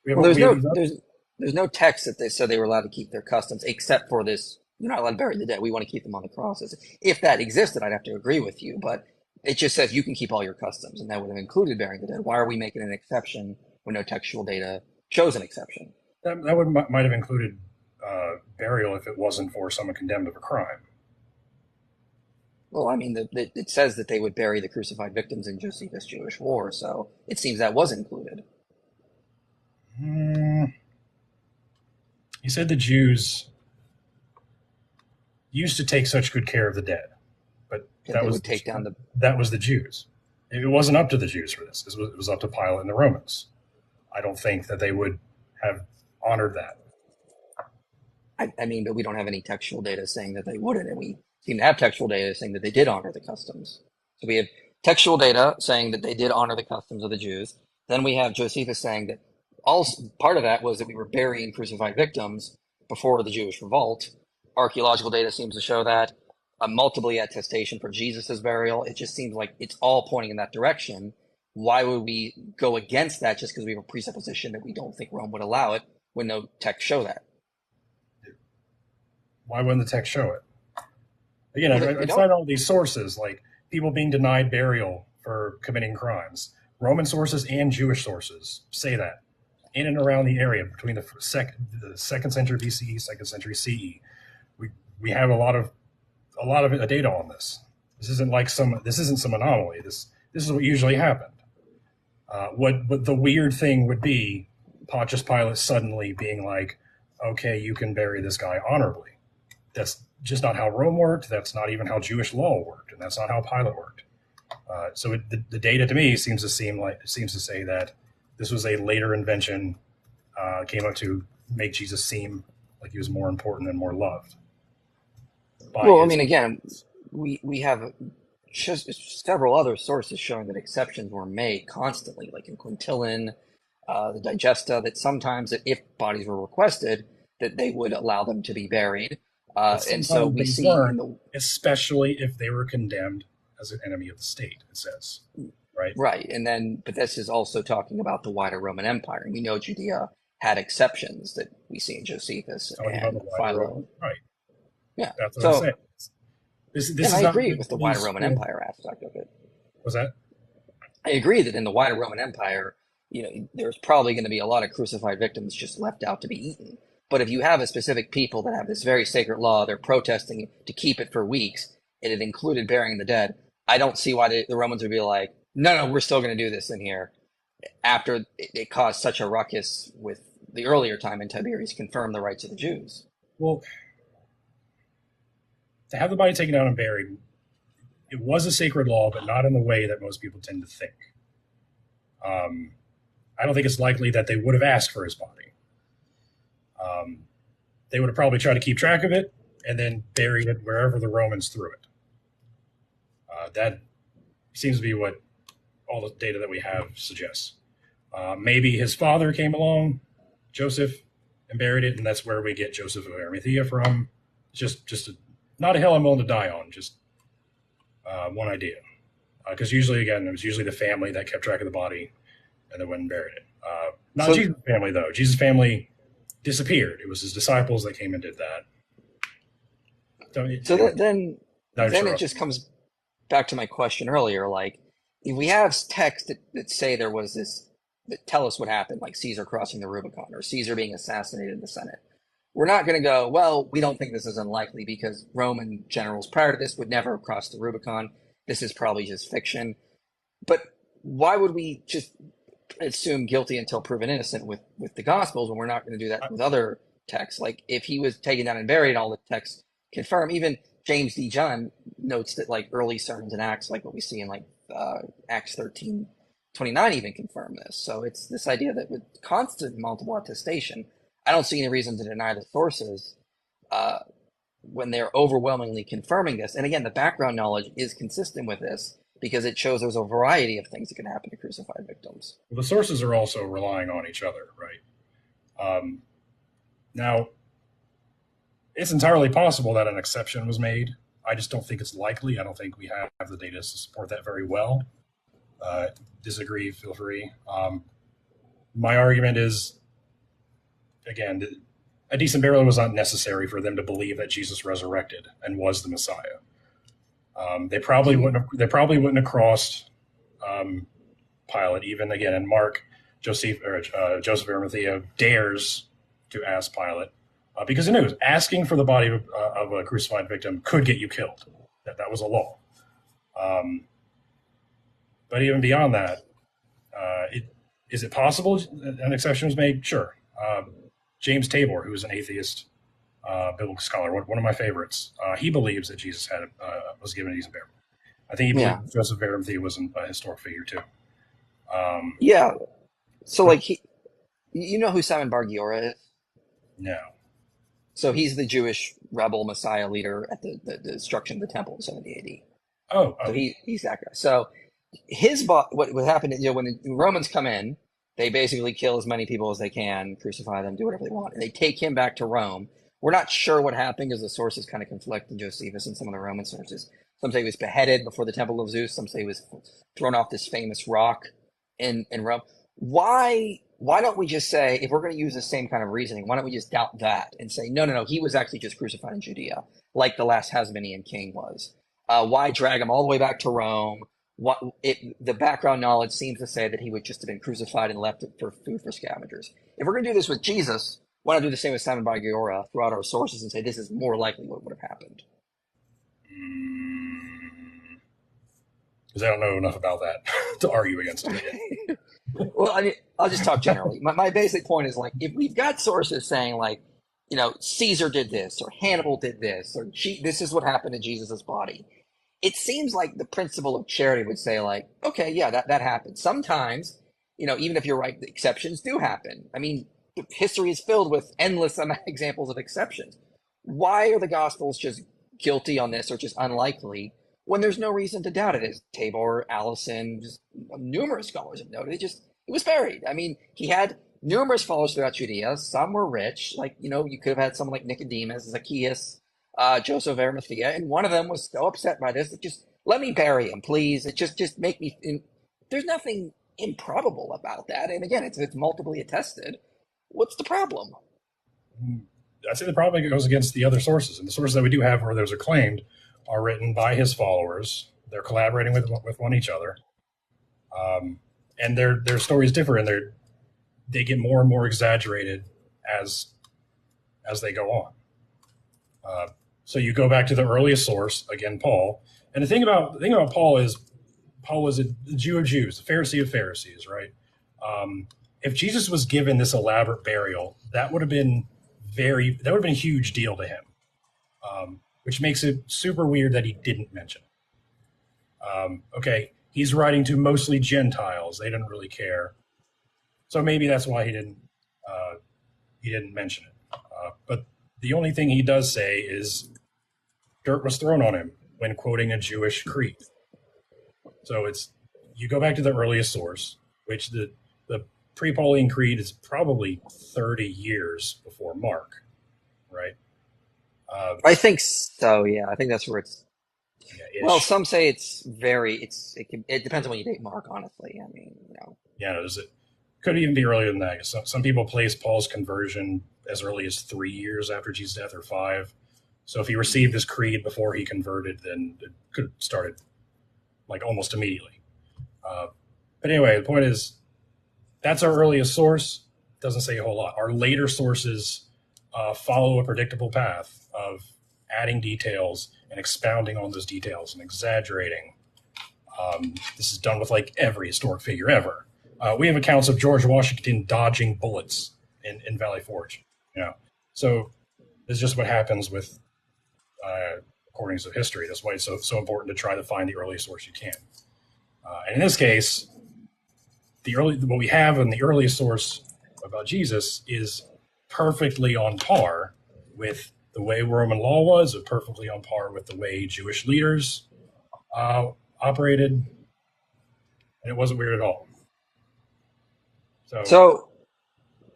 There's no text that they said they were allowed to keep their customs except for this. You're not allowed to bury the dead. We want to keep them on the crosses. If that existed, I'd have to agree with you. But it just says you can keep all your customs, and that would have included burying the dead. Why are we making an exception when no textual data shows an exception? That might have included burial if it wasn't for someone condemned of a crime. Well, I mean, it says that they would bury the crucified victims in Josephus' Jewish war, so it seems that was included. He said the Jews used to take such good care of the dead, but that was the Jews. It wasn't up to the Jews for this. It was up to Pilate and the Romans. I don't think that they would have honored that. I mean, but we don't have any textual data saying that they wouldn't, and we seem to have textual data saying that they did honor the customs. So we have textual data saying that they did honor the customs of the Jews. Then we have Josephus saying that all part of that was that we were burying crucified victims before the Jewish revolt. Archaeological data seems to show that. A multiple attestation for Jesus's burial. It just seems like it's all pointing in that direction. Why would we go against that just because we have a presupposition that we don't think Rome would allow it when no texts show that? Why wouldn't the text show it? Again, Well, I find all these sources, like people being denied burial for committing crimes. Roman sources and Jewish sources say that in and around the area between the second century BCE, second century CE. We have a lot of data on this. This isn't some anomaly. This is what usually happened. What the weird thing would be Pontius Pilate suddenly being like, okay, you can bury this guy honorably. That's just not how Rome worked. That's not even how Jewish law worked, and that's not how Pilate worked. The data to me seems to say that this was a later invention, came up to make Jesus seem like he was more important and more loved. Well, I mean, again, we have just several other sources showing that exceptions were made constantly, like in Quintilian, the Digesta, that sometimes if bodies were requested, that they would allow them to be buried. And so we see, especially if they were condemned as an enemy of the state, it says, right? Right. And then, but this is also talking about the wider Roman Empire. And we know Judea had exceptions that we see in Josephus and Philo. Right. Yeah. That's what I'm saying. This I agree with the wider Roman Empire aspect of it. Was that? I agree that in the wider Roman Empire, there's probably going to be a lot of crucified victims just left out to be eaten. But if you have a specific people that have this very sacred law, they're protesting to keep it for weeks, and it included burying the dead, I don't see why the Romans would be like, no, we're still going to do this in here. After it caused such a ruckus with the earlier time in Tiberius confirmed the rights of the Jews. Well, to have the body taken down and buried, it was a sacred law, but not in the way that most people tend to think. I don't think it's likely that they would have asked for his body. They would have probably tried to keep track of it and then buried it wherever the Romans threw it. That seems to be what all the data that we have suggests. Maybe his father came along, Joseph, and buried it, and that's where we get Joseph of Arimathea from. It's just not a hill I'm willing to die on, just one idea. Because usually, again, it was usually the family that kept track of the body and then went and buried it. Not Jesus' family, though. Jesus' family disappeared. It was his disciples that came and did that. Then it just comes back to my question earlier. Like, if we have texts that say there was this, that tell us what happened, like Caesar crossing the Rubicon or Caesar being assassinated in the Senate, we're not going to go, well, we don't think this is unlikely because Roman generals prior to this would never have crossed the Rubicon. This is probably just fiction. But why would we just assume guilty until proven innocent with the Gospels when we're not going to do that with other texts? Like, if he was taken down and buried, all the texts confirm. Even James D. John notes that like early sermons in Acts, like what we see in like Acts 13:29, even confirm this. So it's this idea that with constant multiple attestation, I don't see any reason to deny the sources when they're overwhelmingly confirming this. And again, the background knowledge is consistent with this because it shows there's a variety of things that can happen to crucified victims. Well, the sources are also relying on each other, right? Now, it's entirely possible that an exception was made. I just don't think it's likely. I don't think we have the data to support that very well. Disagree, feel free. My argument is, again, a decent burial was not necessary for them to believe that Jesus resurrected and was the Messiah. They probably wouldn't have crossed Pilate. Even again in Mark, Joseph of Arimathea dares to ask Pilate because he knew asking for the body of a crucified victim could get you killed. That was a law. But even beyond that, is it possible an exception was made? Sure. James Tabor, who is an atheist biblical scholar, one of my favorites, he believes that Jesus was given a decent burial. I think he believes Joseph of Arimathea was a historic figure too. So like You know who Simon Bar Giora is? No. So he's the Jewish rebel Messiah leader at the destruction of the temple in 70 AD. Oh, So oh, he's that guy. So what happened, when the Romans come in, they basically kill as many people as they can, crucify them, do whatever they want, and they take him back to Rome. We're not sure what happened because the sources kind of conflict in Josephus and some of the Roman sources. Some say he was beheaded before the Temple of Zeus. Some say he was thrown off this famous rock in Rome. Why don't we just say, if we're going to use the same kind of reasoning, why don't we just doubt that and say, no, no, no, he was actually just crucified in Judea, like the last Hasmonean king was. Why drag him all the way back to Rome? The background knowledge seems to say that he would just have been crucified and left for food for scavengers. If we're going to do this with Jesus, why not do the same with Simon Bar Giora throughout our sources and say this is more likely what would have happened? because I don't know enough about that to argue against it. Well, I mean, I'll just talk generally. My basic point is like, if we've got sources saying like, Caesar did this or Hannibal did this or this is what happened to Jesus's body, it seems like the principle of charity would say like, okay, yeah, that happened. Sometimes, even if you're right, the exceptions do happen. I mean, history is filled with endless examples of exceptions. Why are the Gospels just guilty on this or just unlikely when there's no reason to doubt it? As Tabor, Allison, just numerous scholars have noted, it was buried. I mean, he had numerous followers throughout Judea. Some were rich, like you could have had someone like Nicodemus, Zacchaeus, Joseph of Arimathea, and one of them was so upset by this that just let me bury him, please. It just make me. There's nothing improbable about that, and again, it's multiply attested. What's the problem? I'd say the problem goes against the other sources, and the sources that we do have where those are claimed are written by his followers. They're collaborating with one each other, and their stories differ, and they get more and more exaggerated as they go on. So you go back to the earliest source again, Paul. And the thing about Paul was a Jew of Jews, a Pharisee of Pharisees, right? If Jesus was given this elaborate burial, that would have been a huge deal to him, which makes it super weird that he didn't mention it. Okay, he's writing to mostly Gentiles; they didn't really care, so maybe that's why he didn't mention it. But the only thing he does say is dirt was thrown on him when quoting a Jewish creed. So you go back to the earliest source, which the pre-Pauline creed is probably 30 years before Mark, right? I think so. Yeah, I think that's where it's. Yeah, Well, ish. some say it depends on when you date Mark. Honestly, I mean, Yeah, it could even be earlier than that. Some people place Paul's conversion as early as 3 years after Jesus' death, or 5. So if he received this creed before he converted, then it could have started like almost immediately. But anyway, the point is that's our earliest source. Doesn't say a whole lot. Our later sources follow a predictable path of adding details and expounding on those details and exaggerating. This is done with like every historic figure ever. We have accounts of George Washington dodging bullets in Valley Forge. So this is just what happens with recordings of history. That's why it's so important to try to find the earliest source you can. And in this case, what we have in the earliest source about Jesus is perfectly on par with the way Roman law was, perfectly on par with the way Jewish leaders operated, and it wasn't weird at all. So,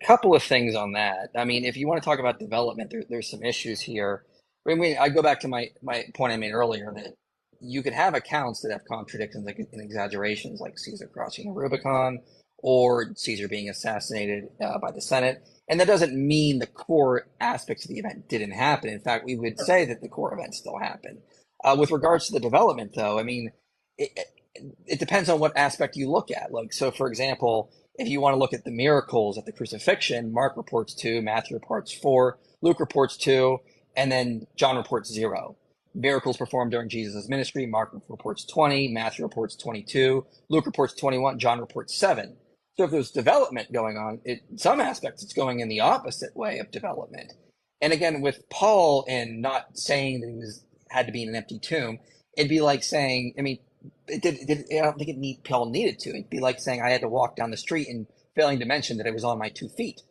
couple of things on that. I mean, if you want to talk about development, there's some issues here. I mean, I go back to my point I made earlier that you could have accounts that have contradictions like and exaggerations, like Caesar crossing the Rubicon or Caesar being assassinated by the Senate. And that doesn't mean the core aspects of the event didn't happen. In fact, we would say that the core event still happened. With regards to the development, though, I mean, it depends on what aspect you look at. Like, so for example, if you want to look at the miracles at the crucifixion, Mark reports 2, Matthew reports 4, Luke reports 2, and then John reports 0. Miracles performed during Jesus' ministry, Mark reports 20, Matthew reports 22, Luke reports 21, John reports 7. So if there's development going on, in some aspects it's going in the opposite way of development. And again, with Paul and not saying that he had to be in an empty tomb, it'd be like saying, I mean, I don't think Paul needed to. It'd be like saying I had to walk down the street and failing to mention that it was on my 2 feet.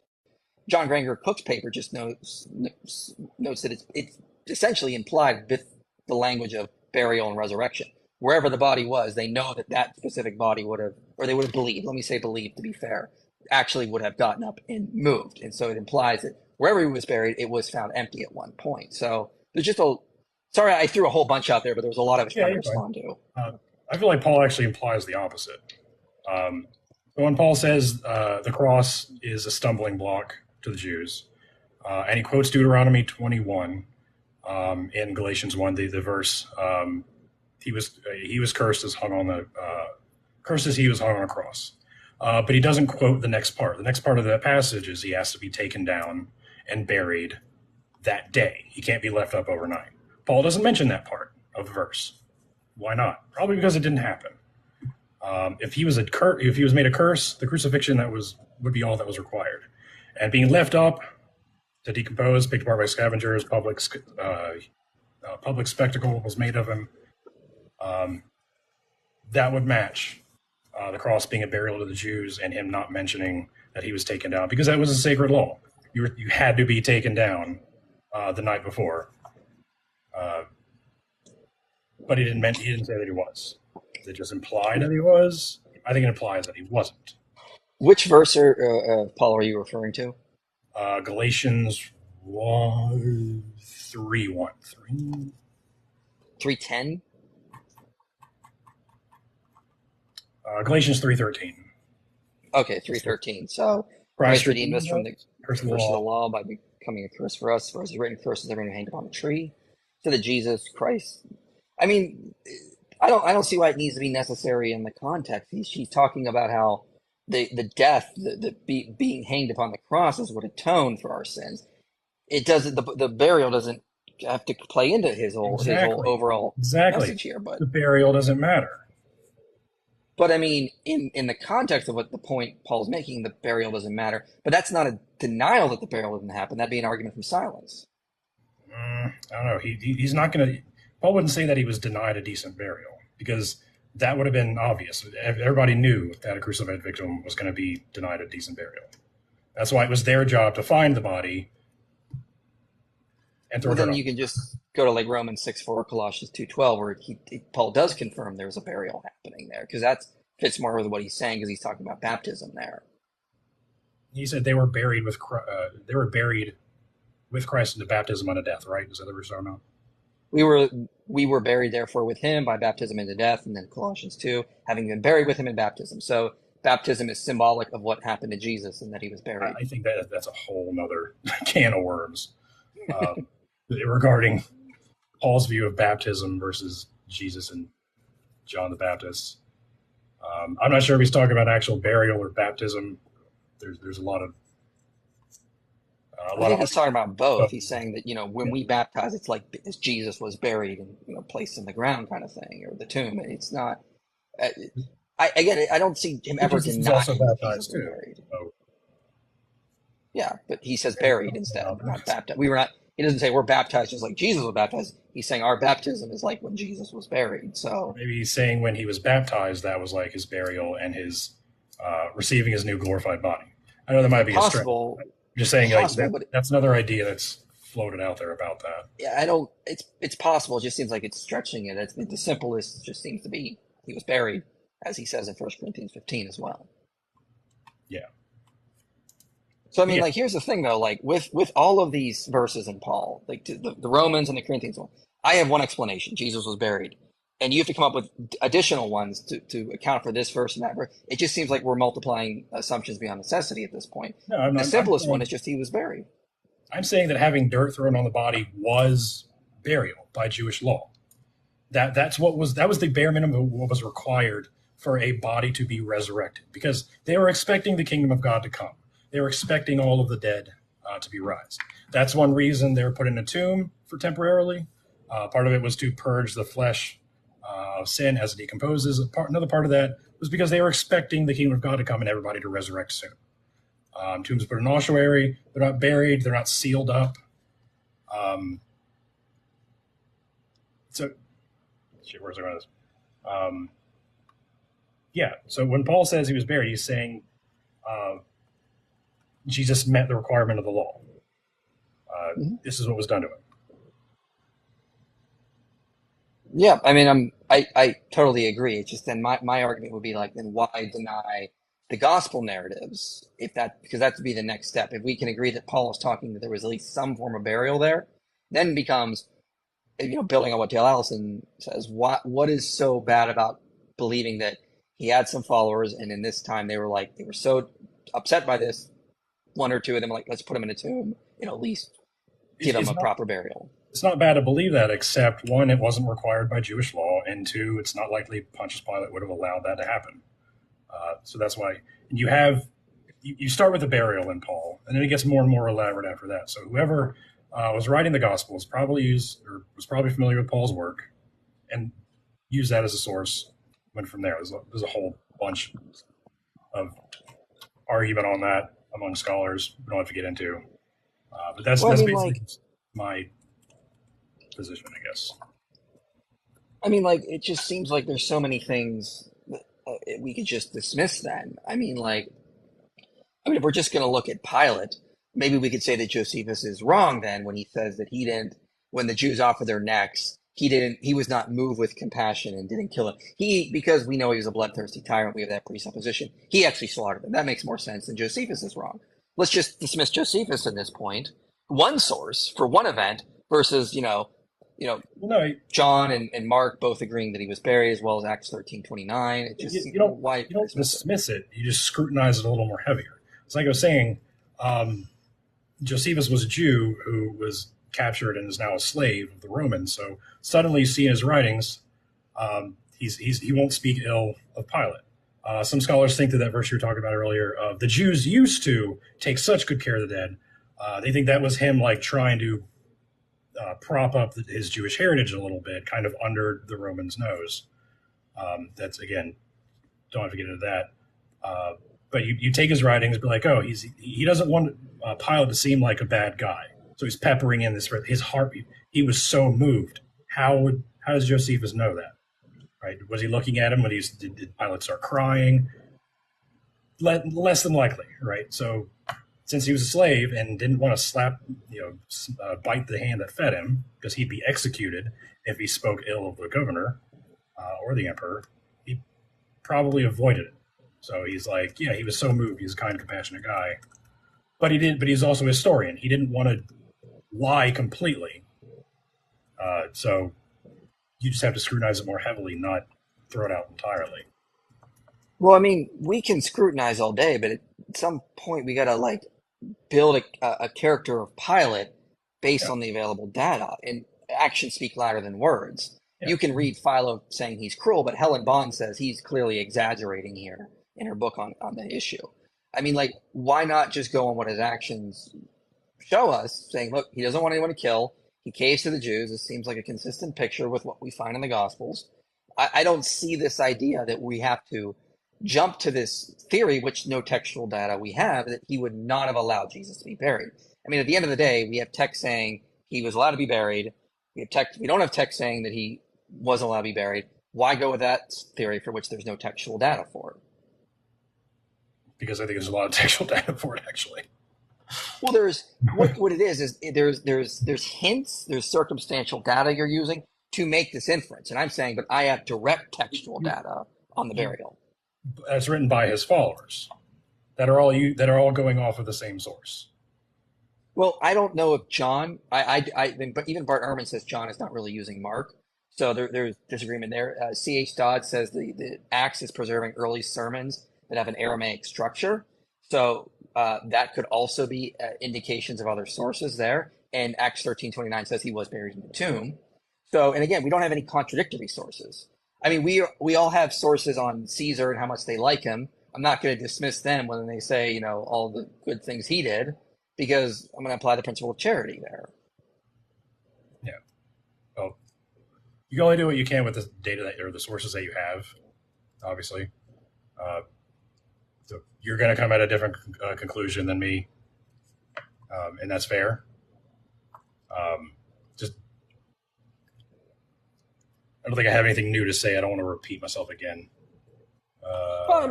John Granger Cook's paper just notes that it's essentially implied with the language of burial and resurrection. Wherever the body was, they know that that specific body would have, or they would have believed, let me say believed to be fair, actually would have gotten up and moved. And so it implies that wherever he was buried, it was found empty at one point. So there's just sorry, I threw a whole bunch out there, but there was a lot I was trying to respond to. I feel like Paul actually implies the opposite. When Paul says the cross is a stumbling block to the Jews, and he quotes Deuteronomy 21 in Galatians 1, the verse, he was cursed as hung on the cursed as he was hung on a cross. But he doesn't quote the next part. The next part of that passage is he has to be taken down and buried that day. He can't be left up overnight. Paul doesn't mention that part of the verse. Why not? Probably because it didn't happen. If he was made a curse, the crucifixion would be all that was required. And being left up to decompose, picked apart by scavengers, public spectacle was made of him. That would match the cross being a burial to the Jews and him not mentioning that he was taken down, because that was a sacred law. You had to be taken down the night before. But he didn't say that he was. Is it just implied that he was? I think it implies that he wasn't. Which verse, Paul, are you referring to? Galatians 3:10. Galatians 3:13. Okay, 3:13. So Christ redeemed us from the curse of the law by becoming a curse for us. For as it's written, cursed is everyone who hanged upon a tree. So that Jesus Christ. I mean, I don't see why it needs to be necessary in the context. She's talking about how the death, being hanged upon the cross, is what atoned for our sins. It doesn't. The burial doesn't have to play into his whole overall message here. But the burial doesn't matter. But I mean, in the context of what the point Paul's making, the burial doesn't matter. But that's not a denial that the burial didn't happen. That'd be an argument from silence. I don't know. He's not going to. Paul wouldn't say that he was denied a decent burial, because that would have been obvious. Everybody knew that a crucified victim was going to be denied a decent burial. That's why it was their job to find the body and throw it. Well, then you can just go to like Romans 6:4, Colossians 2:12, where Paul does confirm there's a burial happening there, because that fits more with what he's saying, because he's talking about baptism there. He said they were buried with Christ into baptism unto death, right? Is that the verse or not? We were buried, therefore, with him by baptism into death, and then Colossians 2, having been buried with him in baptism. So baptism is symbolic of what happened to Jesus and that he was buried. I think that's a whole nother can of worms regarding Paul's view of baptism versus Jesus and John the Baptist. I'm not sure if he's talking about actual burial or baptism. There's a lot of. I think he's talking about both. He's saying that, when we baptize, it's like as Jesus was buried and, placed in the ground kind of thing, or the tomb. It's not. I don't see him ever denying that Jesus was buried. Oh. Yeah, but he says buried instead, not baptized. He doesn't say we're baptized just like Jesus was baptized. He's saying our baptism is like when Jesus was buried. So maybe he's saying when he was baptized, that was like his burial and his receiving his new glorified body. I know that might be possible. Just saying, that's another idea that's floated out there about that. Yeah, it's possible. It just seems like it's stretching it. The simplest just seems to be he was buried, as he says in 1 Corinthians 15 as well. Yeah. So, I mean, here's the thing, though. Like, with all of these verses in Paul, like the Romans and the Corinthians one, I have one explanation. Jesus was buried. And you have to come up with additional ones to account for this verse and that verse. It just seems like we're multiplying assumptions beyond necessity at this point. No, the simplest one is just he was buried. I'm saying that having dirt thrown on the body was burial by Jewish law. That was the bare minimum of what was required for a body to be resurrected, because they were expecting the kingdom of God to come. They were expecting all of the dead to be raised. That's one reason they were put in a tomb for temporarily. Part of it was to purge the flesh of sin as it decomposes. Another part of that was because they were expecting the kingdom of God to come and everybody to resurrect soon. Tombs put in an ossuary. They're not buried. They're not sealed up. Where's I going with this? So when Paul says he was buried, he's saying uh, Jesus met the requirement of the law. Mhm. This is what was done to him. Yeah, I mean, I totally agree. It's just then my argument would be like, then why deny the gospel narratives if that because that would be the next step. If we can agree that Paul is talking that there was at least some form of burial there, then becomes building on what Dale Allison says. What is so bad about believing that he had some followers and in this time they were so upset by this, one or two of them like let's put him in a tomb, at least It's, give him it's a not proper burial. it's not bad to believe that, except one, it wasn't required by Jewish law, and two, it's not likely Pontius Pilate would have allowed that to happen. So that's why you start with the burial in Paul, and then it gets more and more elaborate after that. So whoever was writing the Gospels was probably familiar with Paul's work, and used that as a source. Went from there. There's a whole bunch of argument on that among scholars. We don't have to get into, but Well, that's basically my position, I guess. it just seems like there's so many things that we could just dismiss then. If we're just going to look at Pilate, maybe we could say that Josephus is wrong then when he says that he didn't, when the Jews offered their necks, he was not moved with compassion and didn't kill him. Because we know he was a bloodthirsty tyrant, we have that presupposition. He actually slaughtered them. That makes more sense than Josephus is wrong. Let's just dismiss Josephus in this point. One source for one event versus, Well, no, John and Mark both agreeing that he was buried as well as Acts 13:29. It just, why you don't dismiss it? dismiss it. You just scrutinize it a little more heavier. It's like I was saying, Josephus was a Jew who was captured and is now a slave of the Romans. So suddenly you see in his writings, he won't speak ill of Pilate. Some scholars think that verse you were talking about earlier, the Jews used to take such good care of the dead. They think that was him like trying to prop up his Jewish heritage a little bit, kind of under the Romans' nose. That's, again, don't have to get into that. But you take his writings, be like, oh, he doesn't want Pilate to seem like a bad guy, so he's peppering in his heart. He was so moved. How does Josephus know that? Right? Was he looking at him when did Pilate start crying? Less than likely, right? So since he was a slave and didn't want to bite the hand that fed him, because he'd be executed if he spoke ill of the governor or the emperor, he probably avoided it. So he's like, yeah, he was so moved. He's a kind, compassionate guy. But he's also a historian. He didn't want to lie completely. So you just have to scrutinize it more heavily, not throw it out entirely. Well, we can scrutinize all day, but at some point we got to build a character of Pilate based Yeah. on the available data, and actions speak louder than words. Yeah. You can read Philo saying he's cruel, but Helen Bond says he's clearly exaggerating here in her book on the issue. Why not just go on what his actions show us, saying, look, he doesn't want anyone to kill. He caves to the Jews. This seems like a consistent picture with what we find in the Gospels. I don't see this idea that we have to jump to this theory, which no textual data we have, that he would not have allowed Jesus to be buried. At the end of the day, we have text saying he was allowed to be buried. We don't have text saying that he wasn't allowed to be buried. Why go with that theory for which there's no textual data for? Because I think there's a lot of textual data for it, actually. Well, there's what it is there's hints, there's circumstantial data you're using to make this inference, and I'm saying, but I have direct textual data on the burial. That's written by his followers that are all going off of the same source. Well, I don't know if John, but even Bart Ehrman says John is not really using Mark, so there's disagreement there. C.H. Dodd says the Acts is preserving early sermons that have an Aramaic structure, so that could also be indications of other sources there. And Acts 13:29 says he was buried in the tomb. So, and again, we don't have any contradictory sources. We all have sources on Caesar and how much they like him. I'm not going to dismiss them when they say, all the good things he did, because I'm going to apply the principle of charity there. Yeah. Well, you can only do what you can with the data or the sources that you have, obviously. So you're going to come at a different conclusion than me, and that's fair. Just, I don't think I have anything new to say. I don't want to repeat myself again. Well,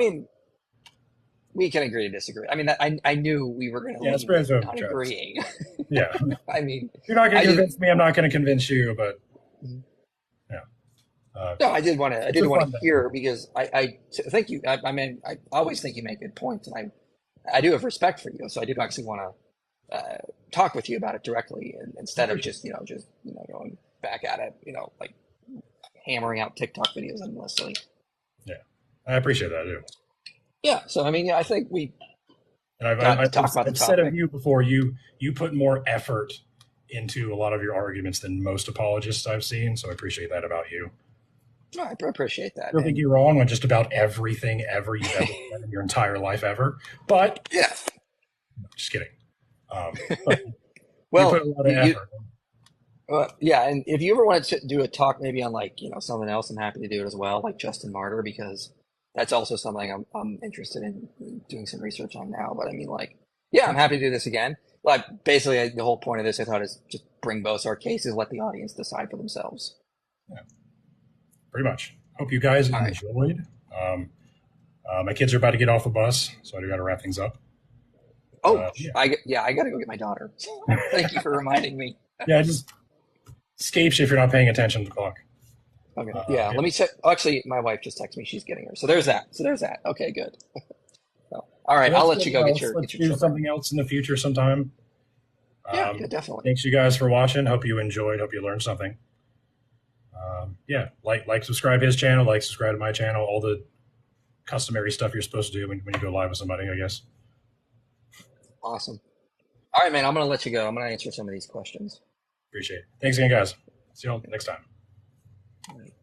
we can agree to disagree. I mean, I knew we were going to Yeah, it's lean better to not jokes. agreeing. Yeah. I mean, You're not going I to didn't. convince me. I'm not going to convince you, but yeah. No, I did want to. I It's did a want fun to day. hear because I thank you. I mean, I always think you make good points, and I do have respect for you. So I do actually want to talk with you about it directly, I instead of appreciate just going back at it, like hammering out TikTok videos endlessly. it. Yeah. I appreciate that, too. Yeah. So I mean, yeah, I think we And got to talk about the I've said of topic. you before, you put more effort into a lot of your arguments than most apologists I've seen, so I appreciate that about you. No, I appreciate I that, don't think and you're wrong on just about everything ever you've ever said in your entire life ever, but yeah. just kidding. But you put Well, a lot of effort. yeah, and if you ever wanted to do a talk maybe on like, something else, I'm happy to do it as well, like Justin Martyr, because that's also something I'm interested in doing some research on now. But I mean, like, yeah, I'm happy to do this again. Like, basically, the whole point of this, I thought, is just bring both our cases, let the audience decide for themselves. Yeah, pretty much. Hope you guys All right. enjoyed. Um, my kids are about to get off the bus, so I do got to wrap things up. Oh, Yeah, I got to go get my daughter. Thank you for reminding me. yeah, just escapes if you're not paying attention to the clock. Okay. Yeah. Yeah. Let me check. Actually, my wife just texted me. She's getting her. So there's that. Okay, good. So, all So right. I'll that's let good. you go Yeah, get let's your do children. something else in the future sometime. Yeah. Yeah. Definitely. Thanks you guys for watching. Hope you enjoyed. Hope you learned something. Yeah, subscribe his channel, subscribe to my channel. All the customary stuff you're supposed to do when you go live with somebody, I guess. Awesome. All right, man. I'm gonna let you go. I'm gonna answer some of these questions. Appreciate it. Thanks again, guys. See you all next time. All right.